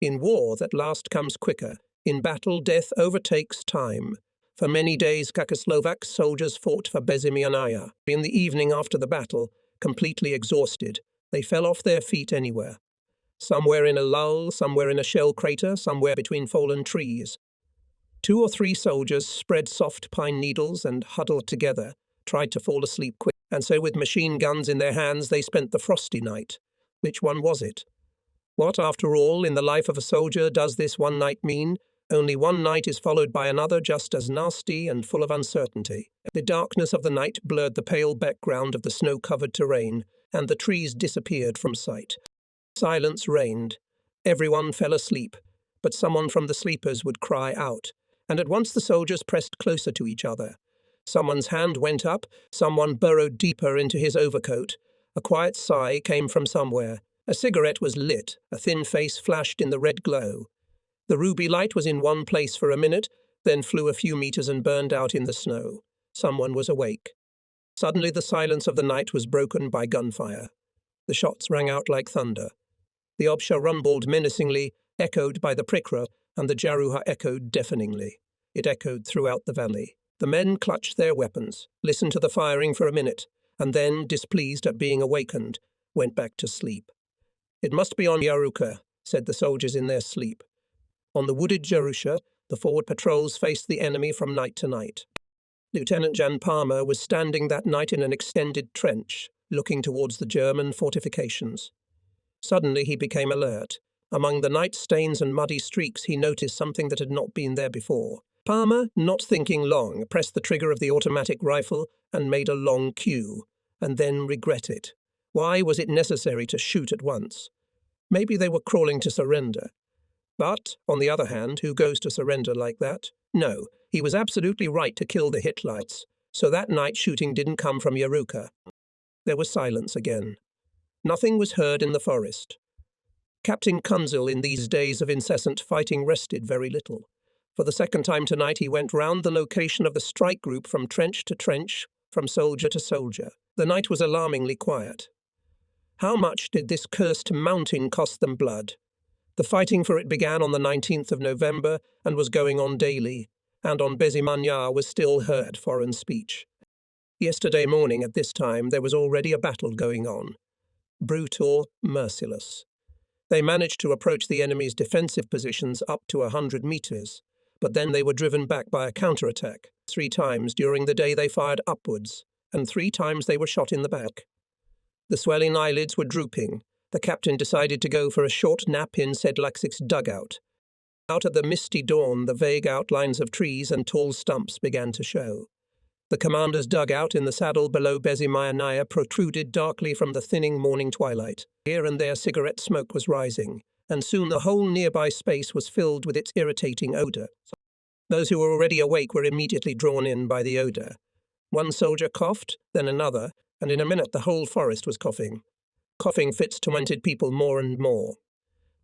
In war, that last comes quicker. In battle, death overtakes time. For many days, Czechoslovak soldiers fought for Bezymyanaya. In the evening after the battle, completely exhausted, they fell off their feet anywhere. Somewhere in a lull, somewhere in a shell crater, somewhere between fallen trees. 2 or 3 soldiers spread soft pine needles and, huddled together, tried to fall asleep quick. And so with machine guns in their hands they spent the frosty night. Which one was it? What, after all, in the life of a soldier does this one night mean? Only one night is followed by another just as nasty and full of uncertainty. The darkness of the night blurred the pale background of the snow-covered terrain, and the trees disappeared from sight. Silence reigned. Everyone fell asleep, but someone from the sleepers would cry out, and at once the soldiers pressed closer to each other. Someone's hand went up, someone burrowed deeper into his overcoat. A quiet sigh came from somewhere. A cigarette was lit, a thin face flashed in the red glow. The ruby light was in one place for a minute, then flew a few meters and burned out in the snow. Someone was awake. Suddenly the silence of the night was broken by gunfire. The shots rang out like thunder. The Obshar rumbled menacingly, echoed by the Prikra, and the Jaruha echoed deafeningly. It echoed throughout the valley. The men clutched their weapons, listened to the firing for a minute, and then, displeased at being awakened, went back to sleep. "It must be on Yaruka," said the soldiers in their sleep. On the wooded Jerusha, the forward patrols faced the enemy from night to night. Lieutenant Jan Palmer was standing that night in an extended trench, looking towards the German fortifications. Suddenly he became alert. Among the night stains and muddy streaks he noticed something that had not been there before. Palmer, not thinking long, pressed the trigger of the automatic rifle and made a long cue, and then regretted it. Why was it necessary to shoot at once? Maybe they were crawling to surrender. But, on the other hand, who goes to surrender like that? No, he was absolutely right to kill the Hitlites, so that night shooting didn't come from Yaruka. There was silence again. Nothing was heard in the forest. Captain Kunzel, in these days of incessant fighting, rested very little. For the second time tonight he went round the location of the strike group from trench to trench, from soldier to soldier. The night was alarmingly quiet. How much did this cursed mountain cost them blood? The fighting for it began on the 19th of November and was going on daily, and on Bezimanya was still heard foreign speech. Yesterday morning at this time there was already a battle going on. Brutal, merciless. They managed to approach the enemy's defensive positions up to 100 meters, but then they were driven back by a counterattack. 3 times during the day they fired upwards, and 3 times they were shot in the back. The swelling eyelids were drooping. The captain decided to go for a short nap in Sedlaksik's dugout. Out of the misty dawn, the vague outlines of trees and tall stumps began to show. The commander's dugout in the saddle below Bezimayanaya protruded darkly from the thinning morning twilight. Here and there cigarette smoke was rising, and soon the whole nearby space was filled with its irritating odour. Those who were already awake were immediately drawn in by the odour. One soldier coughed, then another, and in a minute the whole forest was coughing. Coughing fits tormented people more and more.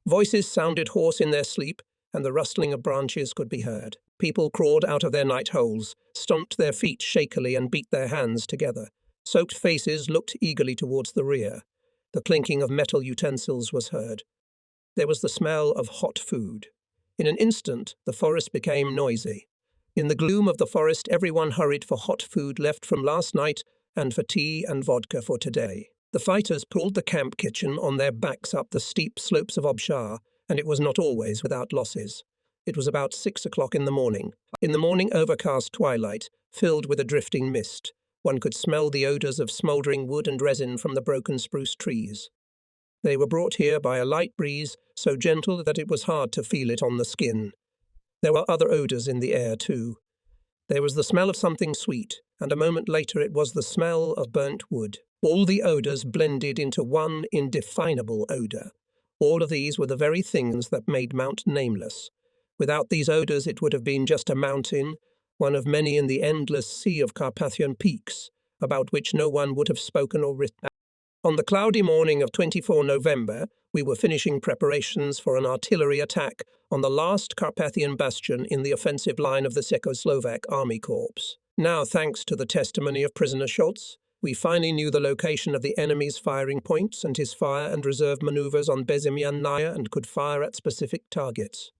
Voices sounded hoarse in their sleep, and the rustling of branches could be heard. People crawled out of their night holes, stomped their feet shakily and beat their hands together. Soaked faces looked eagerly towards the rear. The clinking of metal utensils was heard. There was the smell of hot food. In an instant, the forest became noisy. In the gloom of the forest, everyone hurried for hot food left from last night and for tea and vodka for today. The fighters pulled the camp kitchen on their backs up the steep slopes of Obshar, and it was not always without losses. It was about 6 o'clock in the morning. In the morning overcast twilight, filled with a drifting mist, one could smell the odours of smouldering wood and resin from the broken spruce trees. They were brought here by a light breeze, so gentle that it was hard to feel it on the skin. There were other odours in the air too. There was the smell of something sweet, and a moment later it was the smell of burnt wood. All the odours blended into one indefinable odour. All of these were the very things that made Mount nameless. Without these odours it would have been just a mountain, one of many in the endless sea of Carpathian peaks, about which no one would have spoken or written. On the cloudy morning of 24 November, we were finishing preparations for an artillery attack on the last Carpathian bastion in the offensive line of the Czechoslovak Army Corps. Now, thanks to the testimony of prisoner Schultz, we finally knew the location of the enemy's firing points and his fire and reserve maneuvers on Bezimyanaya and could fire at specific targets.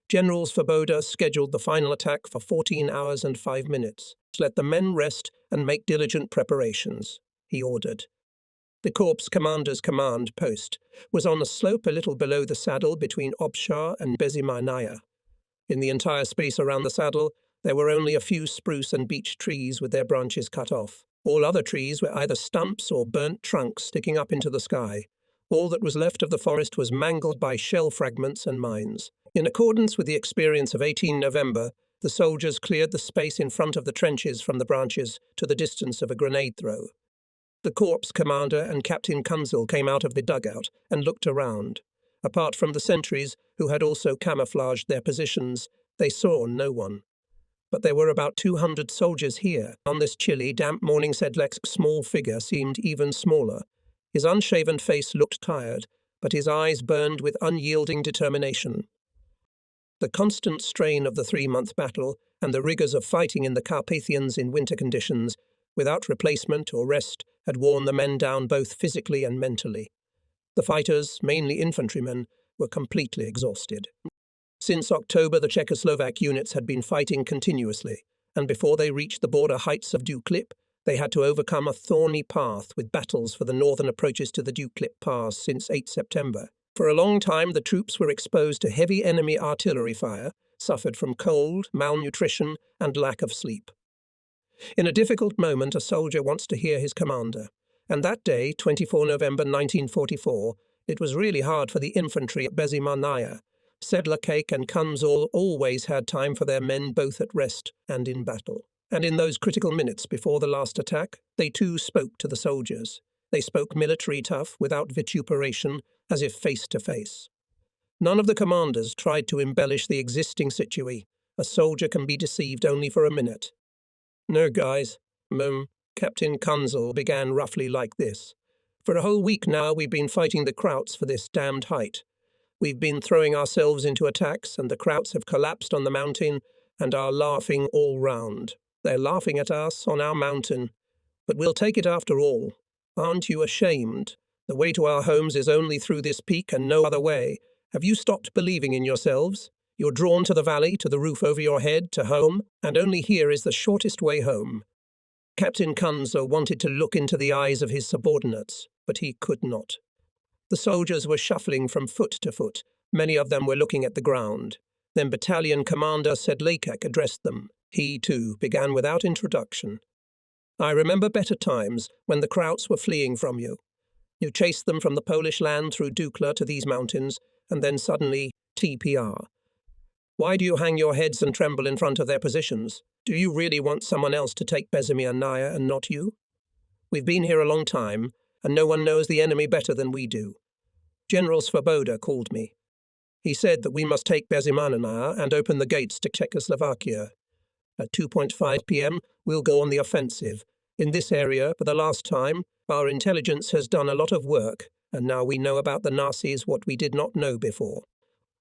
General Svoboda scheduled the final attack for 14 hours and 5 minutes. Let the men rest and make diligent preparations, he ordered. The corps commander's command post was on a slope a little below the saddle between Obshar and Bezimayanaya. In the entire space around the saddle, there were only a few spruce and beech trees with their branches cut off. All other trees were either stumps or burnt trunks sticking up into the sky. All that was left of the forest was mangled by shell fragments and mines. In accordance with the experience of 18 November, the soldiers cleared the space in front of the trenches from the branches to the distance of a grenade throw. The corps commander and Captain Kunzel came out of the dugout and looked around. Apart from the sentries, who had also camouflaged their positions, they saw no one. But there were about 200 soldiers here. On this chilly, damp morning, Sedlak's small figure seemed even smaller. His unshaven face looked tired, but his eyes burned with unyielding determination. The constant strain of the 3-month battle and the rigours of fighting in the Carpathians in winter conditions, without replacement or rest, had worn the men down both physically and mentally. The fighters, mainly infantrymen, were completely exhausted. Since October, the Czechoslovak units had been fighting continuously, and before they reached the border heights of Duklip, they had to overcome a thorny path with battles for the northern approaches to the Duklip Pass since 8 September. For a long time, the troops were exposed to heavy enemy artillery fire, suffered from cold, malnutrition, and lack of sleep. In a difficult moment, a soldier wants to hear his commander. And that day, 24 November 1944, it was really hard for the infantry at Bezimanaya. Sedlacek and Kunzul always had time for their men both at rest and in battle. And in those critical minutes before the last attack, they too spoke to the soldiers. They spoke military tough, without vituperation, as if face to face. None of the commanders tried to embellish the existing situation. A soldier can be deceived only for a minute. No, guys. Captain Kunzul began roughly like this. For a whole week now we've been fighting the Krauts for this damned height. We've been throwing ourselves into attacks, and the Krauts have collapsed on the mountain and are laughing all round. They're laughing at us on our mountain. But we'll take it after all. Aren't you ashamed? The way to our homes is only through this peak and no other way. Have you stopped believing in yourselves? You're drawn to the valley, to the roof over your head, to home, and only here is the shortest way home. Captain Kunzul wanted to look into the eyes of his subordinates, but he could not. The soldiers were shuffling from foot to foot. Many of them were looking at the ground. Then Battalion Commander Sedlacek addressed them. He, too, began without introduction. I remember better times when the Krauts were fleeing from you. You chased them from the Polish land through Dukla to these mountains, and then suddenly TPR. Why do you hang your heads and tremble in front of their positions? Do you really want someone else to take Bezimanaya and not you? We've been here a long time, and no one knows the enemy better than we do. General Svoboda called me. He said that we must take Bezimanaya and open the gates to Czechoslovakia. At 2:5 p.m., we'll go on the offensive. In this area, for the last time, our intelligence has done a lot of work, and now we know about the Nazis what we did not know before.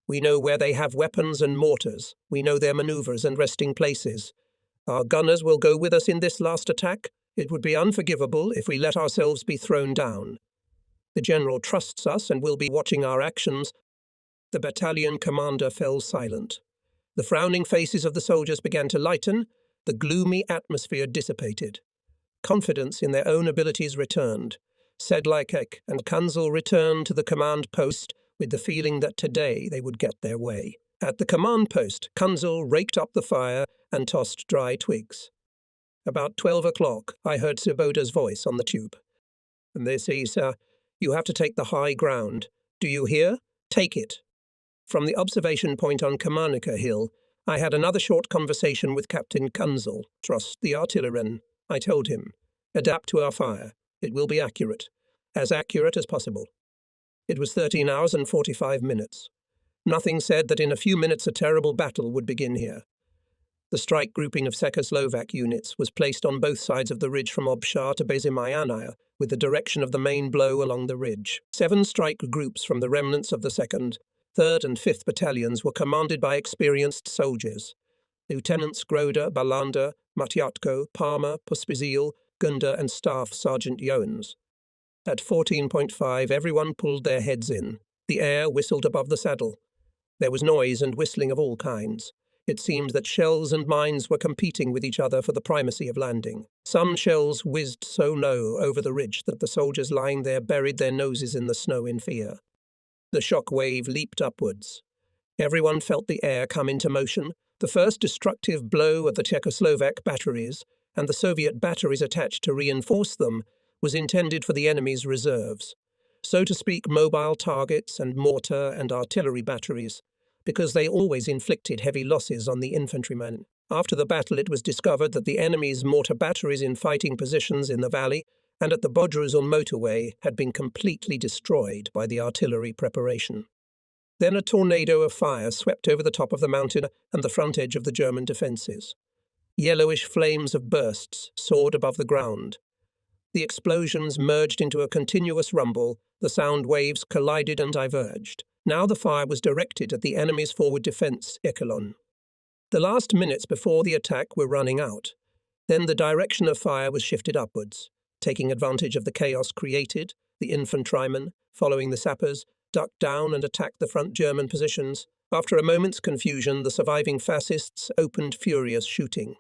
We know where they have weapons and mortars. We know their maneuvers and resting places. Our gunners will go with us in this last attack. It would be unforgivable if we let ourselves be thrown down. The general trusts us and will be watching our actions. The battalion commander fell silent. The frowning faces of the soldiers began to lighten. The gloomy atmosphere dissipated. Confidence in their own abilities returned. Sedlacek and Kunzul returned to the command post with the feeling that today they would get their way. At the command post, Kunzul raked up the fire and tossed dry twigs. About 12 o'clock, I heard Svoboda's voice on the tube. "This is, you have to take the high ground. Do you hear? Take it." From the observation point on Kamanica Hill, I had another short conversation with Captain Kunzul. Trust the artillery, I told him. Adapt to our fire. It will be accurate. As accurate as possible. It was 13 hours and 45 minutes. Nothing said that in a few minutes a terrible battle would begin here. The strike grouping of Czechoslovak units was placed on both sides of the ridge from Obshar to Bezimanaya, with the direction of the main blow along the ridge. 7 strike groups from the remnants of the 2nd, 3rd and 5th battalions were commanded by experienced soldiers. Lieutenants Groda, Balanda, Matyatko, Palmer, Puspizil, Gunda and Staff Sergeant Jones. At 14.5, everyone pulled their heads in. The air whistled above the saddle. There was noise and whistling of all kinds. It seemed that shells and mines were competing with each other for the primacy of landing. Some shells whizzed so low over the ridge that the soldiers lying there buried their noses in the snow in fear. The shock wave leaped upwards. Everyone felt the air come into motion. The first destructive blow of the Czechoslovak batteries, and the Soviet batteries attached to reinforce them, was intended for the enemy's reserves. So to speak, mobile targets and mortar and artillery batteries, because they always inflicted heavy losses on the infantrymen. After the battle, it was discovered that the enemy's mortar batteries in fighting positions in the valley and at the Bodruzul motorway had been completely destroyed by the artillery preparation. Then a tornado of fire swept over the top of the mountain and the front edge of the German defences. Yellowish flames of bursts soared above the ground. The explosions merged into a continuous rumble. The sound waves collided and diverged. Now the fire was directed at the enemy's forward defence echelon. The last minutes before the attack were running out. Then the direction of fire was shifted upwards. Taking advantage of the chaos created, the infantrymen, following the sappers, ducked down and attacked the front German positions. After a moment's confusion, the surviving Fascists opened furious shooting.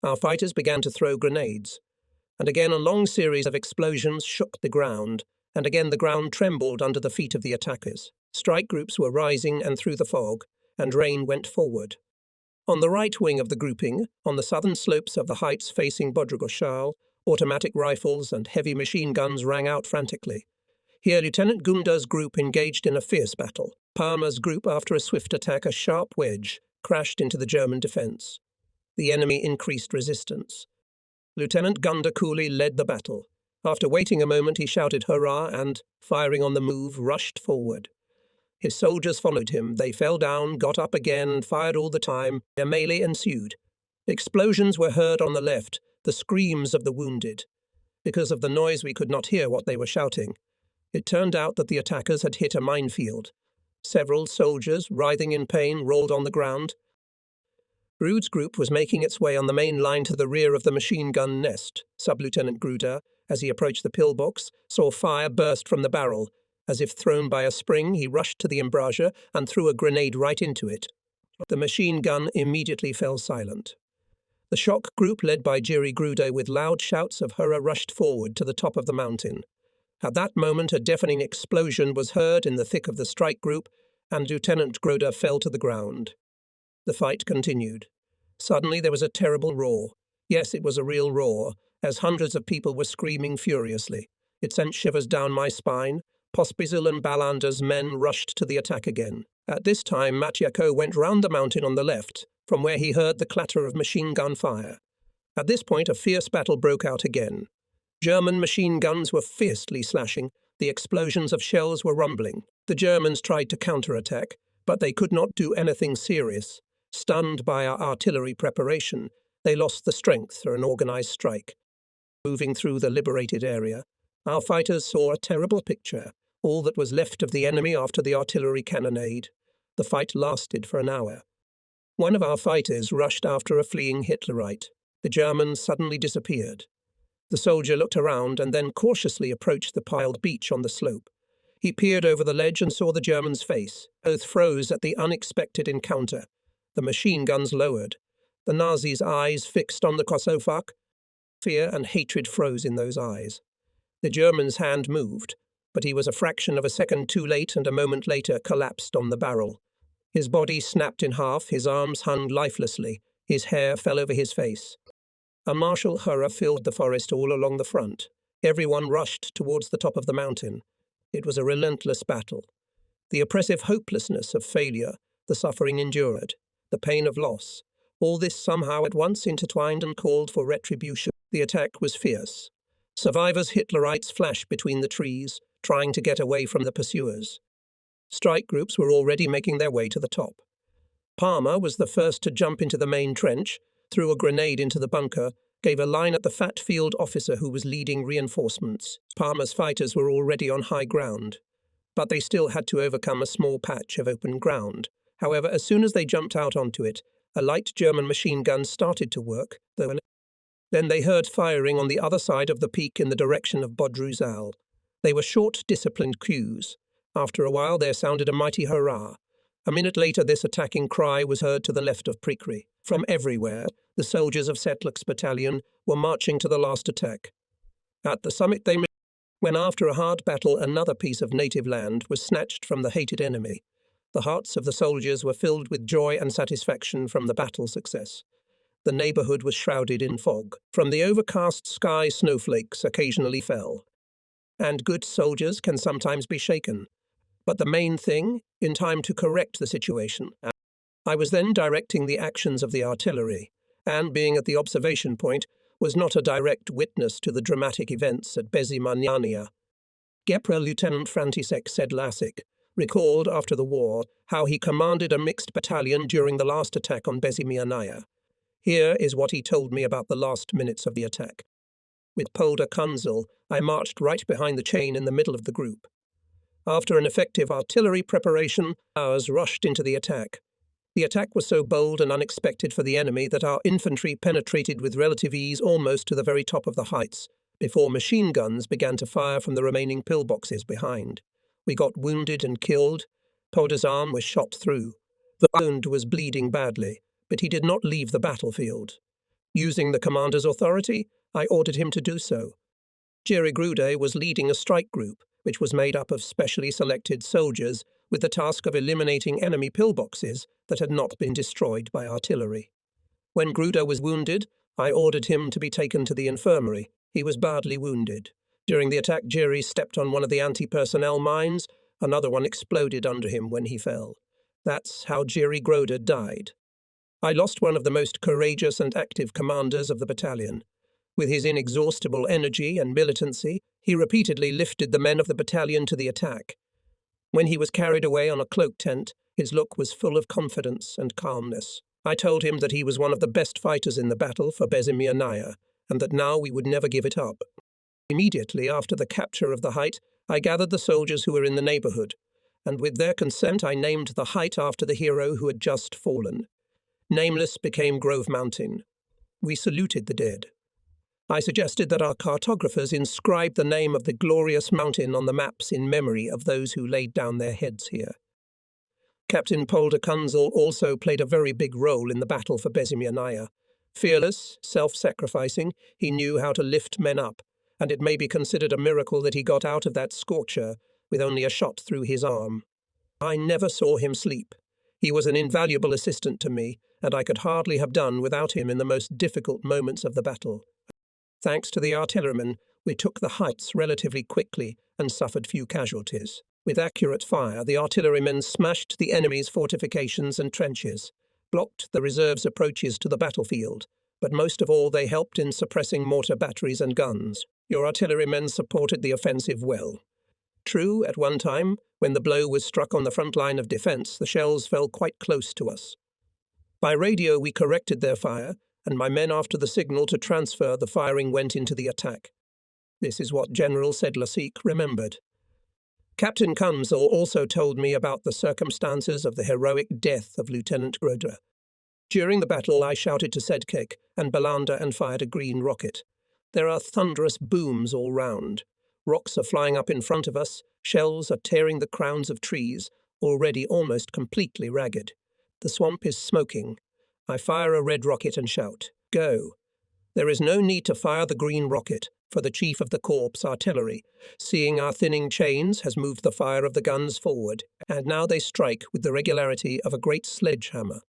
Our fighters began to throw grenades, and again a long series of explosions shook the ground, and again the ground trembled under the feet of the attackers. Strike groups were rising and through the fog, and rain went forward. On the right wing of the grouping, on the southern slopes of the heights facing Bodrogoshal, automatic rifles and heavy machine guns rang out frantically. Here Lieutenant Gunda's group engaged in a fierce battle. Parma's group, after a swift attack, a sharp wedge, crashed into the German defence. The enemy increased resistance. Lieutenant Gunda coolly led the battle. After waiting a moment, he shouted hurrah and, firing on the move, rushed forward. His soldiers followed him. They fell down, got up again, and fired all the time. A melee ensued. Explosions were heard on the left, the screams of the wounded. Because of the noise, we could not hear what they were shouting. It turned out that the attackers had hit a minefield. Several soldiers, writhing in pain, rolled on the ground. Grude's group was making its way on the main line to the rear of the machine gun nest. Sub-Lieutenant Gruder, as he approached the pillbox, saw fire burst from the barrel. As if thrown by a spring, he rushed to the embrasure and threw a grenade right into it. The machine gun immediately fell silent. The shock group, led by Jiri Gruder, with loud shouts of hurrah, rushed forward to the top of the mountain. At that moment, a deafening explosion was heard in the thick of the strike group, and Lieutenant Gruder fell to the ground. The fight continued. Suddenly there was a terrible roar. Yes, it was a real roar, as hundreds of people were screaming furiously. It sent shivers down my spine. Pospisil and Balander's men rushed to the attack again. At this time, Matyako went round the mountain on the left, from where he heard the clatter of machine gun fire. At this point, a fierce battle broke out again. German machine guns were fiercely slashing. The explosions of shells were rumbling. The Germans tried to counterattack, but they could not do anything serious. Stunned by our artillery preparation, they lost the strength for an organized strike. Moving through the liberated area, our fighters saw a terrible picture. All that was left of the enemy after the artillery cannonade. The fight lasted for an hour. One of our fighters rushed after a fleeing Hitlerite. The German suddenly disappeared. The soldier looked around and then cautiously approached the piled beach on the slope. He peered over the ledge and saw the German's face. Both froze at the unexpected encounter. The machine guns lowered. The Nazi's eyes fixed on the Kosovak. Fear and hatred froze in those eyes. The German's hand moved, but he was a fraction of a second too late and a moment later collapsed on the barrel. His body snapped in half, his arms hung lifelessly, his hair fell over his face. A martial horror filled the forest all along the front. Everyone rushed towards the top of the mountain. It was a relentless battle. The oppressive hopelessness of failure, the suffering endured, the pain of loss, all this somehow at once intertwined and called for retribution. The attack was fierce. Survivors Hitlerites flashed between the trees, trying to get away from the pursuers. Strike groups were already making their way to the top. Parma was the first to jump into the main trench, threw a grenade into the bunker, gave a line at the fat field officer who was leading reinforcements. Parma's fighters were already on high ground, but they still had to overcome a small patch of open ground. However, as soon as they jumped out onto it, a light German machine gun started to work, then they heard firing on the other side of the peak in the direction of Bodruzal. They were short, disciplined cues. After a while there sounded a mighty hurrah. A minute later this attacking cry was heard to the left of Prikry. From everywhere, the soldiers of Setluk's battalion were marching to the last attack. At the summit when after a hard battle another piece of native land was snatched from the hated enemy. The hearts of the soldiers were filled with joy and satisfaction from the battle success. The neighbourhood was shrouded in fog. From the overcast sky snowflakes occasionally fell. And good soldiers can sometimes be shaken. But the main thing, in time to correct the situation. I was then directing the actions of the artillery, and being at the observation point, was not a direct witness to the dramatic events at Bezimanyania. Gepra Lieutenant František Sedlacek recalled after the war how he commanded a mixed battalion during the last attack on Bezimyania. Here is what he told me about the last minutes of the attack. With Polder Kunzel, I marched right behind the chain in the middle of the group. After an effective artillery preparation, ours rushed into the attack. The attack was so bold and unexpected for the enemy that our infantry penetrated with relative ease almost to the very top of the heights, before machine guns began to fire from the remaining pillboxes behind. We got wounded and killed. Polder's arm was shot through. The wound was bleeding badly, but he did not leave the battlefield. Using the commander's authority, I ordered him to do so. Jerry Grude was leading a strike group, which was made up of specially selected soldiers with the task of eliminating enemy pillboxes that had not been destroyed by artillery. When Grude was wounded, I ordered him to be taken to the infirmary. He was badly wounded. During the attack, Jerry stepped on one of the anti-personnel mines. Another one exploded under him when he fell. That's how Jerry Grude died. I lost one of the most courageous and active commanders of the battalion. With his inexhaustible energy and militancy, he repeatedly lifted the men of the battalion to the attack. When he was carried away on a cloak tent, his look was full of confidence and calmness. I told him that he was one of the best fighters in the battle for Bezimianaya, and that now we would never give it up. Immediately after the capture of the height, I gathered the soldiers who were in the neighborhood, and with their consent I named the height after the hero who had just fallen. Nameless became Grove Mountain. We saluted the dead. I suggested that our cartographers inscribe the name of the glorious mountain on the maps in memory of those who laid down their heads here. Captain Polder Kunzel also played a very big role in the battle for Bezimianaya. Fearless, self-sacrificing, he knew how to lift men up, and it may be considered a miracle that he got out of that scorcher with only a shot through his arm. I never saw him sleep. He was an invaluable assistant to me, and I could hardly have done without him in the most difficult moments of the battle. Thanks to the artillerymen, we took the heights relatively quickly and suffered few casualties. With accurate fire, the artillerymen smashed the enemy's fortifications and trenches, blocked the reserve's approaches to the battlefield, but most of all they helped in suppressing mortar batteries and guns. Your artillerymen supported the offensive well. True, at one time, when the blow was struck on the front line of defense, the shells fell quite close to us. By radio we corrected their fire, and my men after the signal to transfer the firing went into the attack. This is what General Sedlasik remembered. Captain Kunzel also told me about the circumstances of the heroic death of Lieutenant Grude. During the battle I shouted to Sedkek and Belanda and fired a green rocket. There are thunderous booms all round. Rocks are flying up in front of us, shells are tearing the crowns of trees, already almost completely ragged. The swamp is smoking. I fire a red rocket and shout, "Go!" There is no need to fire the green rocket, for the chief of the corps artillery, seeing our thinning chains, has moved the fire of the guns forward, and now they strike with the regularity of a great sledgehammer.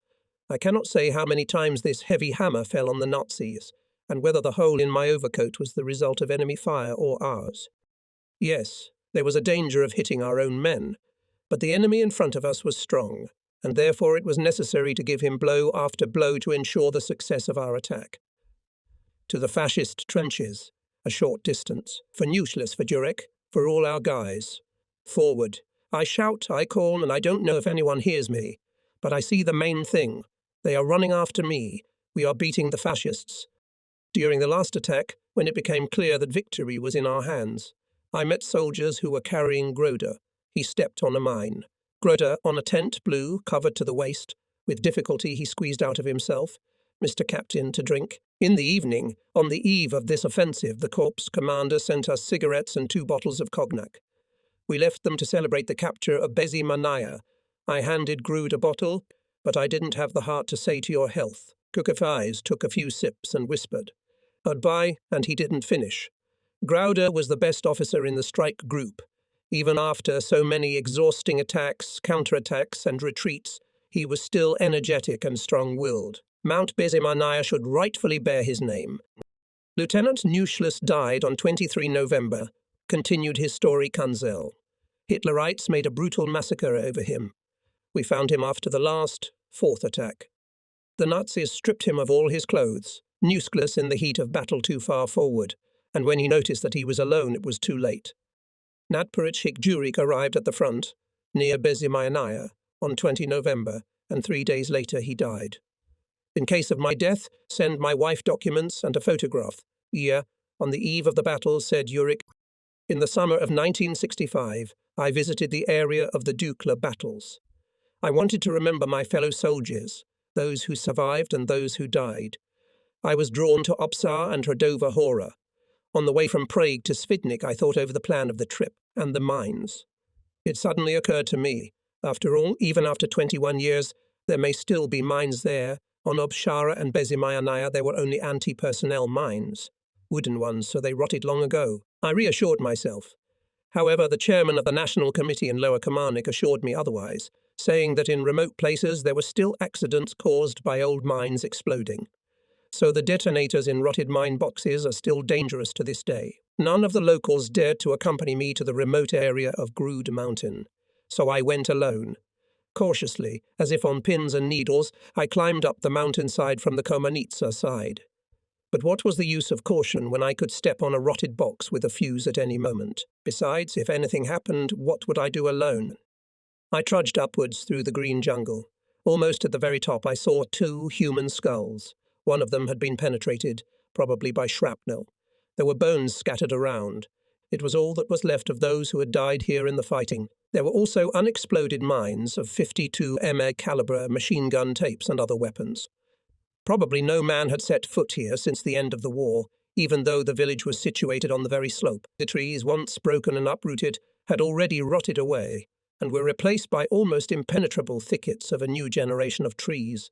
I cannot say how many times this heavy hammer fell on the Nazis, and whether the hole in my overcoat was the result of enemy fire or ours. Yes, there was a danger of hitting our own men, but the enemy in front of us was strong, and therefore it was necessary to give him blow after blow to ensure the success of our attack. To the fascist trenches, a short distance, for useless for Jurek, for all our guys. Forward. I shout, I call, and I don't know if anyone hears me, but I see the main thing. They are running after me. We are beating the fascists. During the last attack, when it became clear that victory was in our hands, I met soldiers who were carrying Grude. He stepped on a mine. Grude, on a tent, blue, covered to the waist. With difficulty he squeezed out of himself, "Mr. Captain, to drink." In the evening, on the eve of this offensive, the corps commander sent us cigarettes and 2 bottles of cognac. We left them to celebrate the capture of Bezimianaya. I handed Grude a bottle, but I didn't have the heart to say to your health. Kukafais took a few sips and whispered, "Goodbye," and he didn't finish. Grude was the best officer in the strike group. Even after so many exhausting attacks, counterattacks, and retreats, he was still energetic and strong-willed. Mount Bezimianaya should rightfully bear his name. Lieutenant Neuschluss died on 23 November, continued his story Kunzel. Hitlerites made a brutal massacre over him. We found him after the last, 4th attack. The Nazis stripped him of all his clothes, Neuschluss in the heat of battle too far forward, and when he noticed that he was alone it was too late. Nadporuchik Jurek arrived at the front, near Bezimianaya, on 20 November, and 3 days later he died. In case of my death, send my wife documents and a photograph. Yeah, on the eve of the battle, said Jurek. In the summer of 1965, I visited the area of the Dukla battles. I wanted to remember my fellow soldiers, those who survived and those who died. I was drawn to Opsar and Hradova Hora. On the way from Prague to Svidnik, I thought over the plan of the trip and the mines. It suddenly occurred to me, after all, even after 21 years, there may still be mines there, On Obshara and Bezimayanaya there were only anti-personnel mines, wooden ones, so they rotted long ago. I reassured myself. However, the chairman of the National Committee in Lower Kilmarnock assured me otherwise, saying that in remote places there were still accidents caused by old mines exploding. So the detonators in rotted mine boxes are still dangerous to this day. None of the locals dared to accompany me to the remote area of Grood Mountain, so I went alone. Cautiously, as if on pins and needles, I climbed up the mountainside from the Komanitsa side. But what was the use of caution when I could step on a rotted box with a fuse at any moment? Besides, if anything happened, what would I do alone? I trudged upwards through the green jungle. Almost at the very top I saw 2 human skulls. One of them had been penetrated, probably by shrapnel. There were bones scattered around. It was all that was left of those who had died here in the fighting. There were also unexploded mines of 52 MA caliber machine gun tapes and other weapons. Probably no man had set foot here since the end of the war, even though the village was situated on the very slope. The trees, once broken and uprooted, had already rotted away, and were replaced by almost impenetrable thickets of a new generation of trees.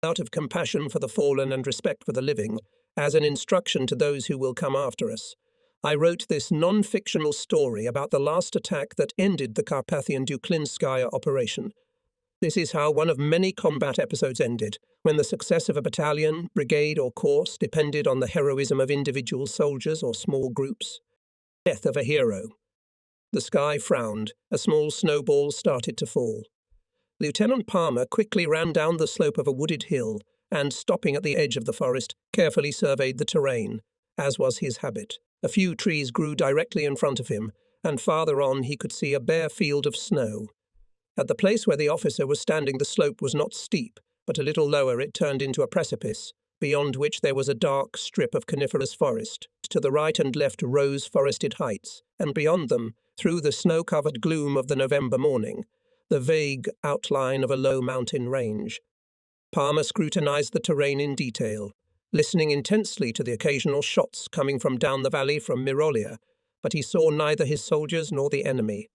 Out of compassion for the fallen and respect for the living, as an instruction to those who will come after us, I wrote this non-fictional story about the last attack that ended the Carpathian Duklinskaya operation. This is how one of many combat episodes ended, when the success of a battalion, brigade or corps depended on the heroism of individual soldiers or small groups. Death of a hero. The sky frowned, a small snowball started to fall. Lieutenant Palmer quickly ran down the slope of a wooded hill and, stopping at the edge of the forest, carefully surveyed the terrain, as was his habit. A few trees grew directly in front of him, and farther on he could see a bare field of snow. At the place where the officer was standing the slope was not steep, but a little lower it turned into a precipice, beyond which there was a dark strip of coniferous forest. To the right and left rose forested heights, and beyond them, through the snow-covered gloom of the November morning, the vague outline of a low mountain range. Palmer scrutinized the terrain in detail, listening intensely to the occasional shots coming from down the valley from Mirolia, but he saw neither his soldiers nor the enemy.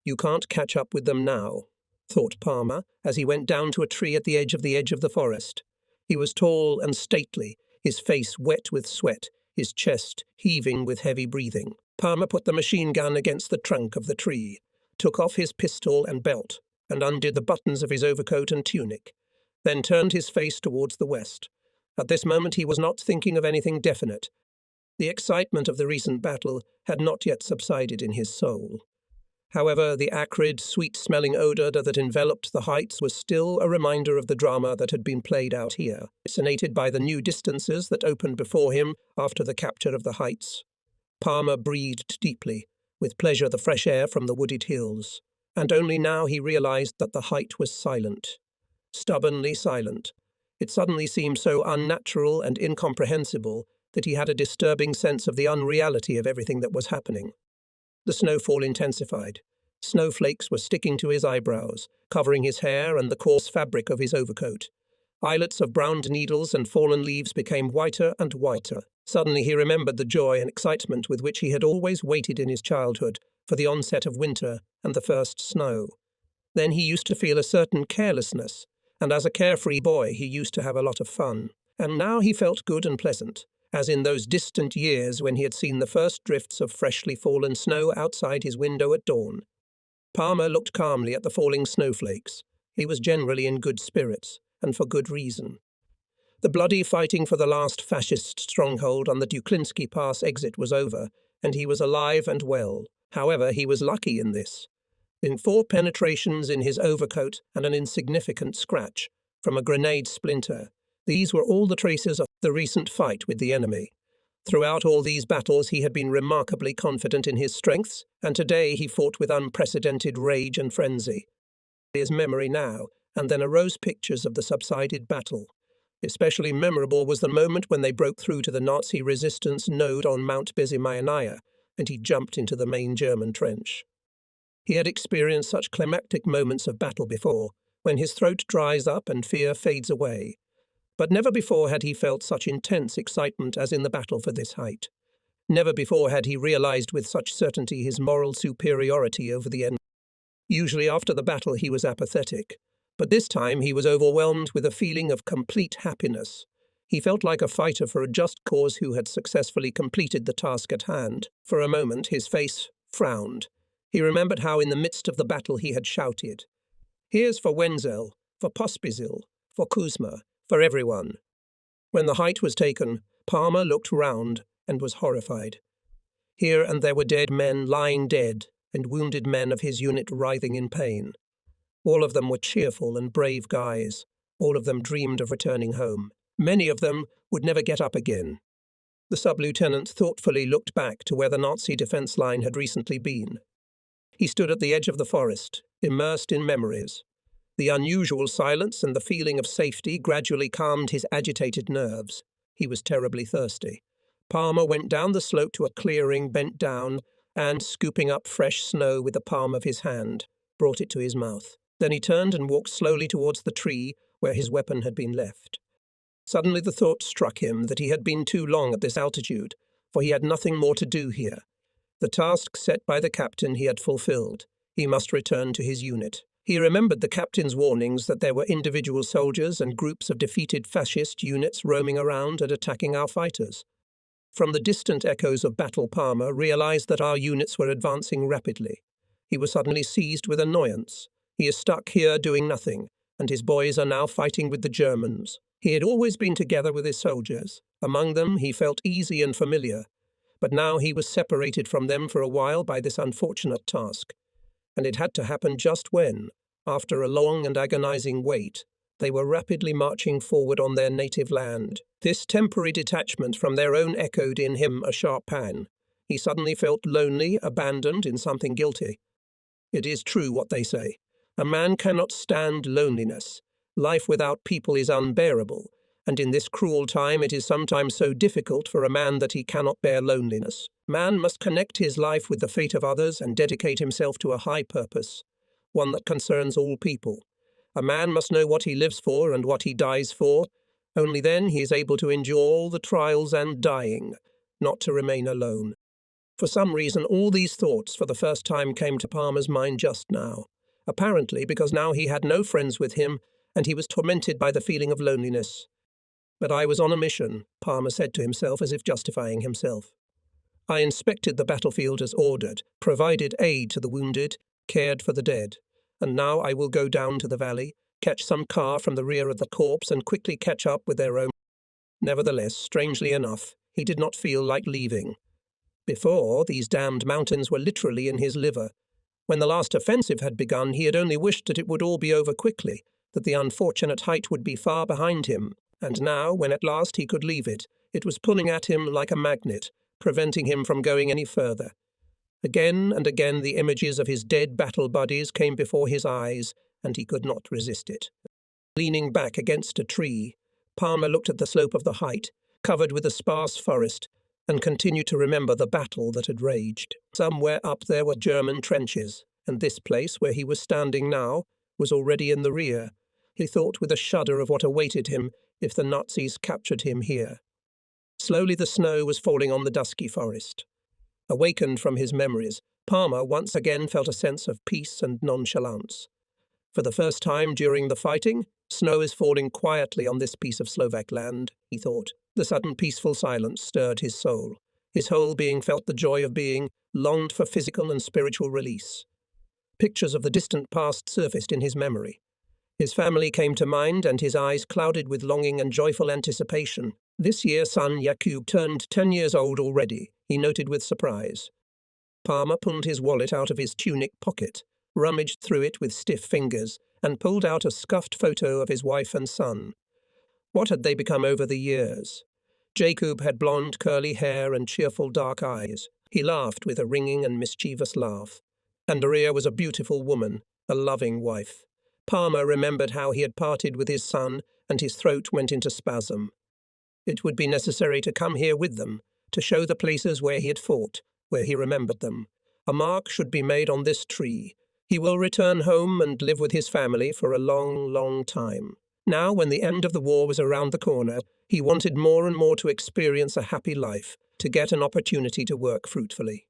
You can't catch up with them now, thought Palmer, as he went down to a tree at the edge of the forest. He was tall and stately, his face wet with sweat, his chest heaving with heavy breathing. Palmer put the machine gun against the trunk of the tree, took off his pistol and belt, and undid the buttons of his overcoat and tunic, then turned his face towards the west. At this moment he was not thinking of anything definite. The excitement of the recent battle had not yet subsided in his soul. However, the acrid, sweet-smelling odour that enveloped the heights was still a reminder of the drama that had been played out here, fascinated by the new distances that opened before him after the capture of the heights. Palmer breathed deeply, with pleasure the fresh air from the wooded hills, and only now he realized that the height was silent. Stubbornly silent. It suddenly seemed so unnatural and incomprehensible that he had a disturbing sense of the unreality of everything that was happening. The snowfall intensified. Snowflakes were sticking to his eyebrows, covering his hair and the coarse fabric of his overcoat. Islets of browned needles and fallen leaves became whiter and whiter. Suddenly he remembered the joy and excitement with which he had always waited in his childhood for the onset of winter and the first snow. Then he used to feel a certain carelessness, and as a carefree boy he used to have a lot of fun. And now he felt good and pleasant, as in those distant years when he had seen the first drifts of freshly fallen snow outside his window at dawn. Palmer looked calmly at the falling snowflakes. He was generally in good spirits, and for good reason. The bloody fighting for the last fascist stronghold on the Duklinsky Pass exit was over, and he was alive and well. However, he was lucky in this. In 4 penetrations in his overcoat and an insignificant scratch from a grenade splinter, these were all the traces of the recent fight with the enemy. Throughout all these battles he had been remarkably confident in his strengths, and today he fought with unprecedented rage and frenzy. His memory now, and then arose pictures of the subsided battle. Especially memorable was the moment when they broke through to the Nazi resistance node on Mount Bezimayanaya, and he jumped into the main German trench. He had experienced such climactic moments of battle before, when his throat dries up and fear fades away. But never before had he felt such intense excitement as in the battle for this height. Never before had he realized with such certainty his moral superiority over the enemy. Usually after the battle he was apathetic, But this time he was overwhelmed with a feeling of complete happiness. He felt like a fighter for a just cause who had successfully completed the task at hand. For a moment his face frowned. He remembered how in the midst of the battle he had shouted, "Here's for Wenzel, for Pospisil, for Kuzma, for everyone." When the height was taken, Palmer looked round and was horrified. Here and there were dead men lying dead, and wounded men of his unit writhing in pain. All of them were cheerful and brave guys. All of them dreamed of returning home. Many of them would never get up again. The sub-lieutenant thoughtfully looked back to where the Nazi defense line had recently been. He stood at the edge of the forest, immersed in memories. The unusual silence and the feeling of safety gradually calmed his agitated nerves. He was terribly thirsty. Palmer went down the slope to a clearing, bent down, and, scooping up fresh snow with the palm of his hand, brought it to his mouth. Then he turned and walked slowly towards the tree where his weapon had been left. Suddenly the thought struck him that he had been too long at this altitude, for he had nothing more to do here. The task set by the captain he had fulfilled. He must return to his unit. He remembered the captain's warnings that there were individual soldiers and groups of defeated fascist units roaming around and attacking our fighters. From the distant echoes of battle, Palmer realized that our units were advancing rapidly. He was suddenly seized with annoyance. He is stuck here doing nothing, and his boys are now fighting with the Germans. He had always been together with his soldiers. Among them he felt easy and familiar, but now he was separated from them for a while by this unfortunate task. And it had to happen just when, after a long and agonizing wait, they were rapidly marching forward on their native land. This temporary detachment from their own echoed in him a sharp pang. He suddenly felt lonely, abandoned in something guilty. It is true what they say. A man cannot stand loneliness. Life without people is unbearable, and in this cruel time it is sometimes so difficult for a man that he cannot bear loneliness. Man must connect his life with the fate of others and dedicate himself to a high purpose, one that concerns all people. A man must know what he lives for and what he dies for. Only then he is able to endure all the trials and dying, not to remain alone. For some reason, all these thoughts for the first time came to Palmer's mind just now, apparently because now he had no friends with him, and he was tormented by the feeling of loneliness. But I was on a mission, Palmer said to himself as if justifying himself. I inspected the battlefield as ordered, provided aid to the wounded, cared for the dead, and now I will go down to the valley, catch some car from the rear of the corps and quickly catch up with their own. Nevertheless, strangely enough, he did not feel like leaving. Before, these damned mountains were literally in his liver. When the last offensive had begun, he had only wished that it would all be over quickly, that the unfortunate height would be far behind him, and now, when at last he could leave it, it was pulling at him like a magnet, preventing him from going any further. Again and again the images of his dead battle buddies came before his eyes, and he could not resist it. Leaning back against a tree, Palmer looked at the slope of the height, covered with a sparse forest, and continued to remember the battle that had raged. Somewhere up there were German trenches, and this place, where he was standing now, was already in the rear. He thought with a shudder of what awaited him if the Nazis captured him here. Slowly the snow was falling on the dusky forest. Awakened from his memories, Palmer once again felt a sense of peace and nonchalance. For the first time during the fighting, snow is falling quietly on this piece of Slovak land, he thought. The sudden peaceful silence stirred his soul. His whole being felt the joy of being, longed for physical and spiritual release. Pictures of the distant past surfaced in his memory. His family came to mind, and his eyes clouded with longing and joyful anticipation. This year son Jakub turned 10 years old already, he noted with surprise. Palmer pulled his wallet out of his tunic pocket, rummaged through it with stiff fingers, and pulled out a scuffed photo of his wife and son. What had they become over the years? Jakub had blonde curly hair and cheerful dark eyes. He laughed with a ringing and mischievous laugh. Andrea was a beautiful woman, a loving wife. Palmer remembered how he had parted with his son, and his throat went into spasm. It would be necessary to come here with them, to show the places where he had fought, where he remembered them. A mark should be made on this tree. He will return home and live with his family for a long, long time. Now, when the end of the war was around the corner, he wanted more and more to experience a happy life, to get an opportunity to work fruitfully.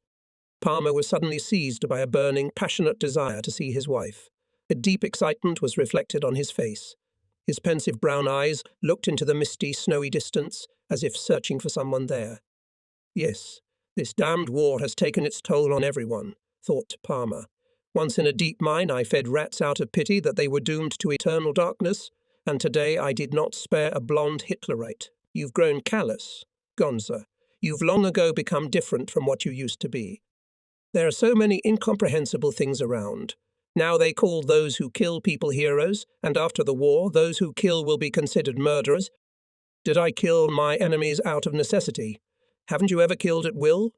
Palmer was suddenly seized by a burning, passionate desire to see his wife. A deep excitement was reflected on his face. His pensive brown eyes looked into the misty, snowy distance, as if searching for someone there. Yes, this damned war has taken its toll on everyone, thought Palmer. Once in a deep mine I fed rats out of pity that they were doomed to eternal darkness, and today I did not spare a blonde Hitlerite. You've grown callous, Gonza. You've long ago become different from what you used to be. There are so many incomprehensible things around. Now they call those who kill people heroes, and after the war, those who kill will be considered murderers. Did I kill my enemies out of necessity? Haven't you ever killed at will?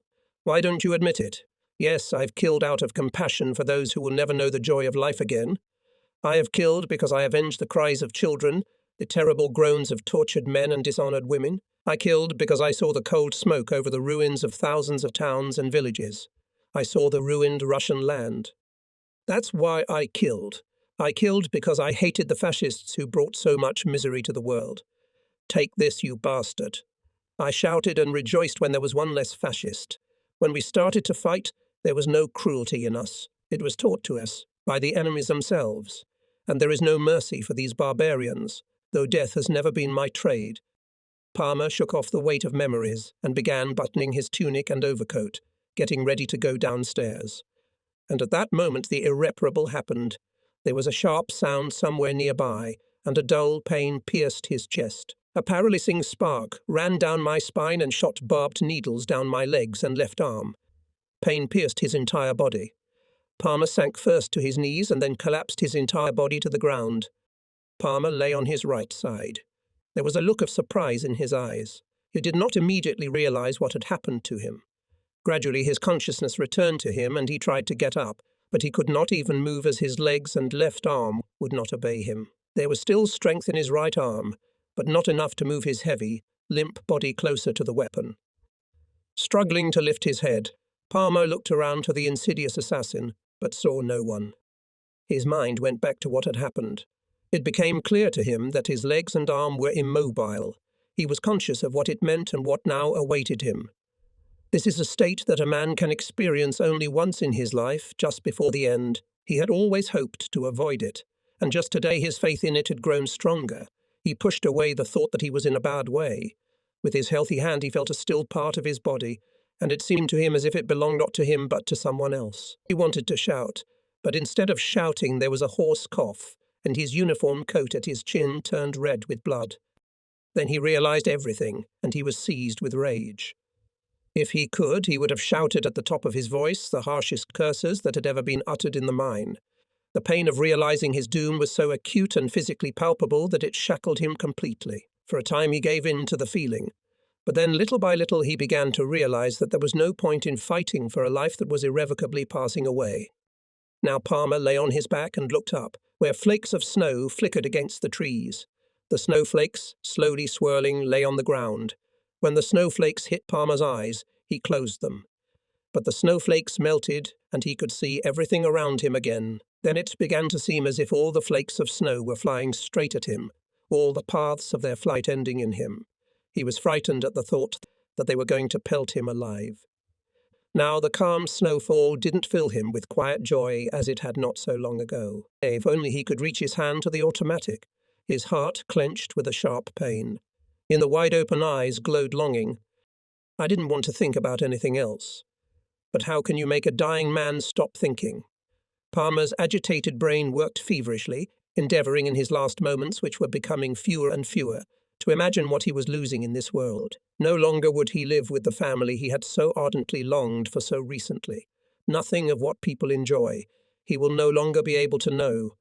Why don't you admit it? Yes, I've killed out of compassion for those who will never know the joy of life again. I have killed because I avenged the cries of children, the terrible groans of tortured men and dishonored women. I killed because I saw the cold smoke over the ruins of thousands of towns and villages. I saw the ruined Russian land. That's why I killed. I killed because I hated the fascists who brought so much misery to the world. Take this, you bastard. I shouted and rejoiced when there was one less fascist. When we started to fight, there was no cruelty in us. It was taught to us by the enemies themselves. And there is no mercy for these barbarians, though death has never been my trade. Palmer shook off the weight of memories and began buttoning his tunic and overcoat, getting ready to go downstairs. And at that moment the irreparable happened. There was a sharp sound somewhere nearby, and a dull pain pierced his chest. A paralyzing spark ran down my spine and shot barbed needles down my legs and left arm. Pain pierced his entire body. Palmer sank first to his knees and then collapsed his entire body to the ground. Palmer lay on his right side. There was a look of surprise in his eyes. He did not immediately realize what had happened to him. Gradually his consciousness returned to him and he tried to get up, but he could not even move as his legs and left arm would not obey him. There was still strength in his right arm, but not enough to move his heavy, limp body closer to the weapon. Struggling to lift his head, Palmer looked around for the insidious assassin, but saw no one. His mind went back to what had happened. It became clear to him that his legs and arm were immobile. He was conscious of what it meant and what now awaited him. This is a state that a man can experience only once in his life, just before the end. He had always hoped to avoid it, and just today his faith in it had grown stronger. He pushed away the thought that he was in a bad way. With his healthy hand he felt a still part of his body, and it seemed to him as if it belonged not to him but to someone else. He wanted to shout, but instead of shouting there was a hoarse cough, and his uniform coat at his chin turned red with blood. Then he realized everything, and he was seized with rage. If he could, he would have shouted at the top of his voice the harshest curses that had ever been uttered in the mine. The pain of realizing his doom was so acute and physically palpable that it shackled him completely. For a time he gave in to the feeling. But then, little by little, he began to realize that there was no point in fighting for a life that was irrevocably passing away. Now Palmer lay on his back and looked up, where flakes of snow flickered against the trees. The snowflakes, slowly swirling, lay on the ground. When the snowflakes hit Palmer's eyes, he closed them. But the snowflakes melted, and he could see everything around him again. Then it began to seem as if all the flakes of snow were flying straight at him, all the paths of their flight ending in him. He was frightened at the thought that they were going to pelt him alive. Now the calm snowfall didn't fill him with quiet joy as it had not so long ago. If only he could reach his hand to the automatic. His heart clenched with a sharp pain. In the wide-open eyes glowed longing. I didn't want to think about anything else. But how can you make a dying man stop thinking? Palmer's agitated brain worked feverishly, endeavouring in his last moments, which were becoming fewer and fewer, to imagine what he was losing in this world. No longer would he live with the family he had so ardently longed for so recently. Nothing of what people enjoy. He will no longer be able to know.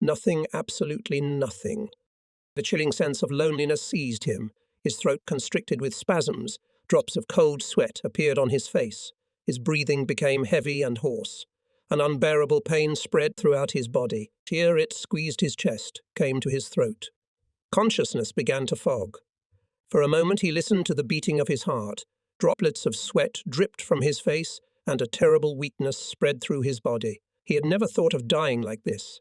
Nothing, absolutely nothing. The chilling sense of loneliness seized him. His throat constricted with spasms. Drops of cold sweat appeared on his face. His breathing became heavy and hoarse. An unbearable pain spread throughout his body. Here it squeezed his chest, came to his throat. Consciousness began to fog. For a moment he listened to the beating of his heart. Droplets of sweat dripped from his face, and a terrible weakness spread through his body. He had never thought of dying like this.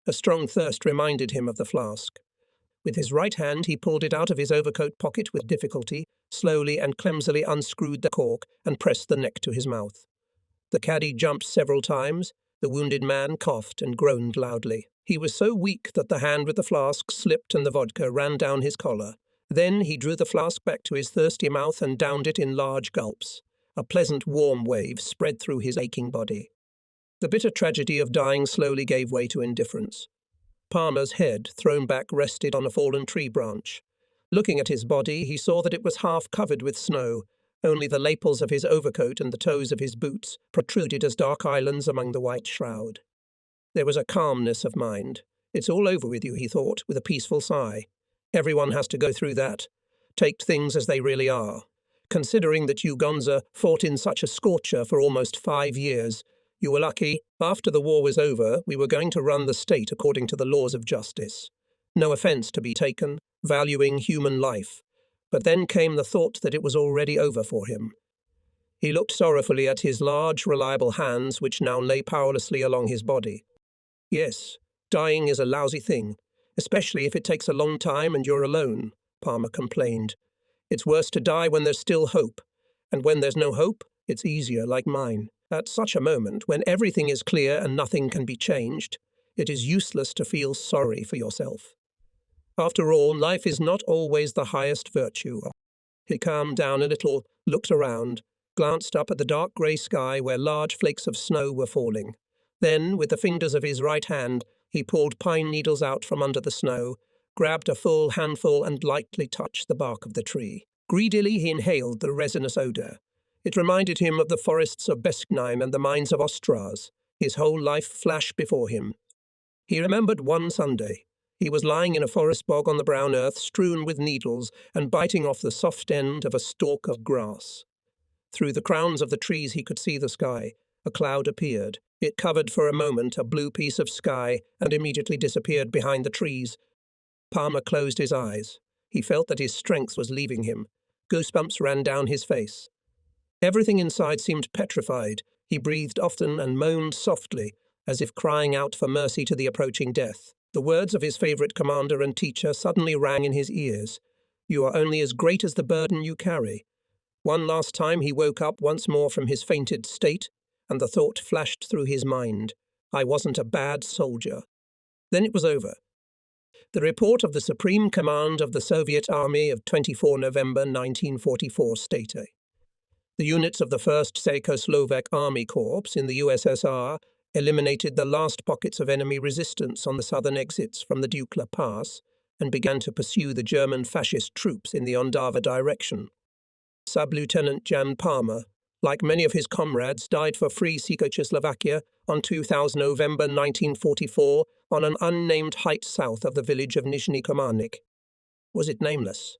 A strong thirst reminded him of the flask. With his right hand he pulled it out of his overcoat pocket with difficulty, slowly and clumsily unscrewed the cork and pressed the neck to his mouth. The caddy jumped several times, The wounded man coughed and groaned loudly. He was so weak that the hand with the flask slipped and the vodka ran down his collar. Then he drew the flask back to his thirsty mouth and downed it in large gulps. A pleasant warm wave spread through his aching body. The bitter tragedy of dying slowly gave way to indifference. Palmer's head, thrown back, rested on a fallen tree branch. Looking at his body, he saw that it was half covered with snow. Only the lapels of his overcoat and the toes of his boots protruded as dark islands among the white shroud. There was a calmness of mind. "It's all over with you," he thought, with a peaceful sigh. "Everyone has to go through that. Take things as they really are. Considering that you Gonza fought in such a scorcher for almost 5 years, you were lucky. After the war was over, we were going to run the state according to the laws of justice. No offence to be taken, valuing human life. But then came the thought that it was already over for him." He looked sorrowfully at his large, reliable hands, which now lay powerlessly along his body. "Yes, dying is a lousy thing, especially if it takes a long time and you're alone," Palmer complained. "It's worse to die when there's still hope, and when there's no hope, it's easier, like mine. At such a moment, when everything is clear and nothing can be changed, it is useless to feel sorry for yourself. After all, life is not always the highest virtue." He calmed down a little, looked around, glanced up at the dark grey sky where large flakes of snow were falling. Then, with the fingers of his right hand, he pulled pine needles out from under the snow, grabbed a full handful and lightly touched the bark of the tree. Greedily he inhaled the resinous odour. It reminded him of the forests of Beskheim and the mines of Ostraz. His whole life flashed before him. He remembered one Sunday. He was lying in a forest bog on the brown earth, strewn with needles, and biting off the soft end of a stalk of grass. Through the crowns of the trees he could see the sky. A cloud appeared. It covered for a moment a blue piece of sky and immediately disappeared behind the trees. Palmer closed his eyes. He felt that his strength was leaving him. Goosebumps ran down his face. Everything inside seemed petrified. He breathed often and moaned softly, as if crying out for mercy to the approaching death. The words of his favourite commander and teacher suddenly rang in his ears. "You are only as great as the burden you carry." One last time he woke up once more from his fainted state, and the thought flashed through his mind, "I wasn't a bad soldier." Then it was over. The report of the Supreme Command of the Soviet Army of 24 November 1944 stated, "The units of the 1st Czechoslovak Army Corps in the USSR eliminated the last pockets of enemy resistance on the southern exits from the Dukla Pass and began to pursue the German fascist troops in the Ondava direction." Sub-Lieutenant Jan Palmer, like many of his comrades, died for free Czechoslovakia on 2000 November 1944 on an unnamed height south of the village of Nizhny Komarnik. Was it nameless?